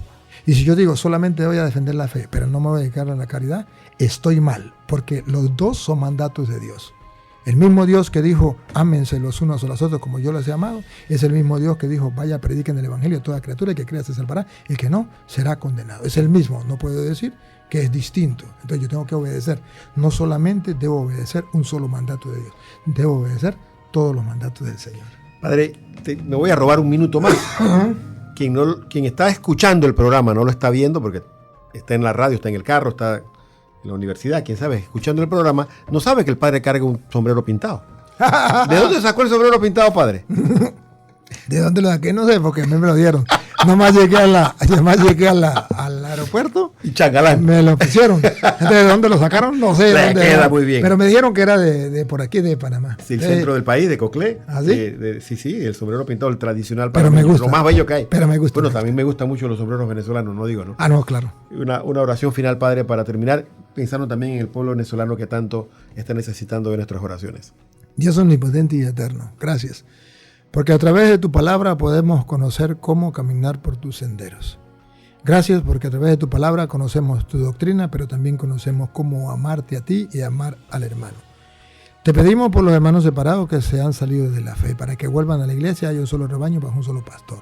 Y si yo digo, solamente voy a defender la fe, pero no me voy a dedicar a la caridad, estoy mal, porque los dos son mandatos de Dios. El mismo Dios que dijo, ámense los unos a los otros como yo los he amado, es el mismo Dios que dijo, vaya, prediquen el evangelio a toda criatura, el que crea se salvará, el que no, será condenado. Es el mismo, no puedo decir que es distinto. Entonces yo tengo que obedecer. No solamente debo obedecer un solo mandato de Dios, debo obedecer todos los mandatos del Señor. Padre, me voy a robar un minuto más. Quien está escuchando el programa no lo está viendo porque está en la radio, está en el carro, está en la universidad, quién sabe, escuchando el programa, no sabe que el padre carga un sombrero pintado. ¿De dónde sacó el sombrero pintado, padre? ¿De dónde lo saqué? No sé, porque a mí me lo dieron. Nomás llegué al aeropuerto y changalán. Me lo pusieron. ¿De dónde lo sacaron? No sé. Le queda muy bien. Pero me dijeron que era de por aquí, de Panamá. Sí, el centro del país, de Coclé. ¿Ah, sí? Sí, el sombrero pintado, el tradicional. Pero me gusta. Lo más bello que hay. Pero me gusta. Bueno, también me gustan mucho los sombreros venezolanos, no digo, ¿no? Ah, no, claro. Una oración final, padre, para terminar, pensando también en el pueblo venezolano que tanto está necesitando de nuestras oraciones. Dios omnipotente y eterno, gracias. Porque a través de tu palabra podemos conocer cómo caminar por tus senderos. Gracias porque a través de tu palabra conocemos tu doctrina, pero también conocemos cómo amarte a ti y amar al hermano. Te pedimos por los hermanos separados que se han salido de la fe, para que vuelvan a la iglesia, hay un solo rebaño bajo un solo pastor.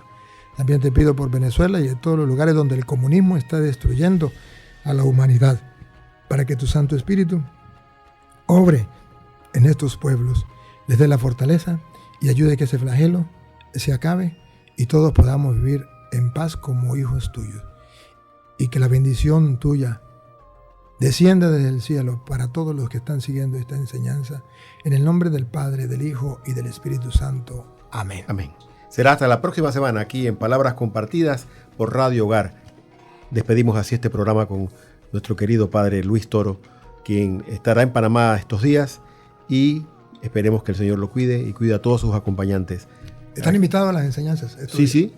También te pido por Venezuela y en todos los lugares donde el comunismo está destruyendo a la humanidad, para que tu Santo Espíritu obre en estos pueblos, les dé la fortaleza y ayude a que ese flagelo se acabe y todos podamos vivir en paz como hijos tuyos. Y que la bendición tuya descienda desde el cielo para todos los que están siguiendo esta enseñanza. En el nombre del Padre, del Hijo y del Espíritu Santo. Amén. Amén. Será hasta la próxima semana aquí en Palabras Compartidas por Radio Hogar. Despedimos así este programa con nuestro querido Padre Luis Toro, quien estará en Panamá estos días, y esperemos que el Señor lo cuide y cuide a todos sus acompañantes. ¿Están invitados a las enseñanzas? Sí.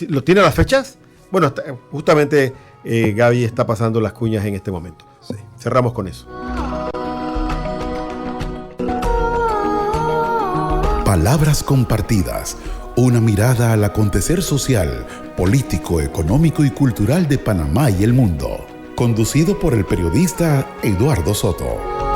¿Lo tiene las fechas? Bueno, justamente Gaby está pasando las cuñas en este momento. Sí. Cerramos con eso. Palabras compartidas. Una mirada al acontecer social, político, económico y cultural de Panamá y el mundo. Conducido por el periodista Eduardo Soto.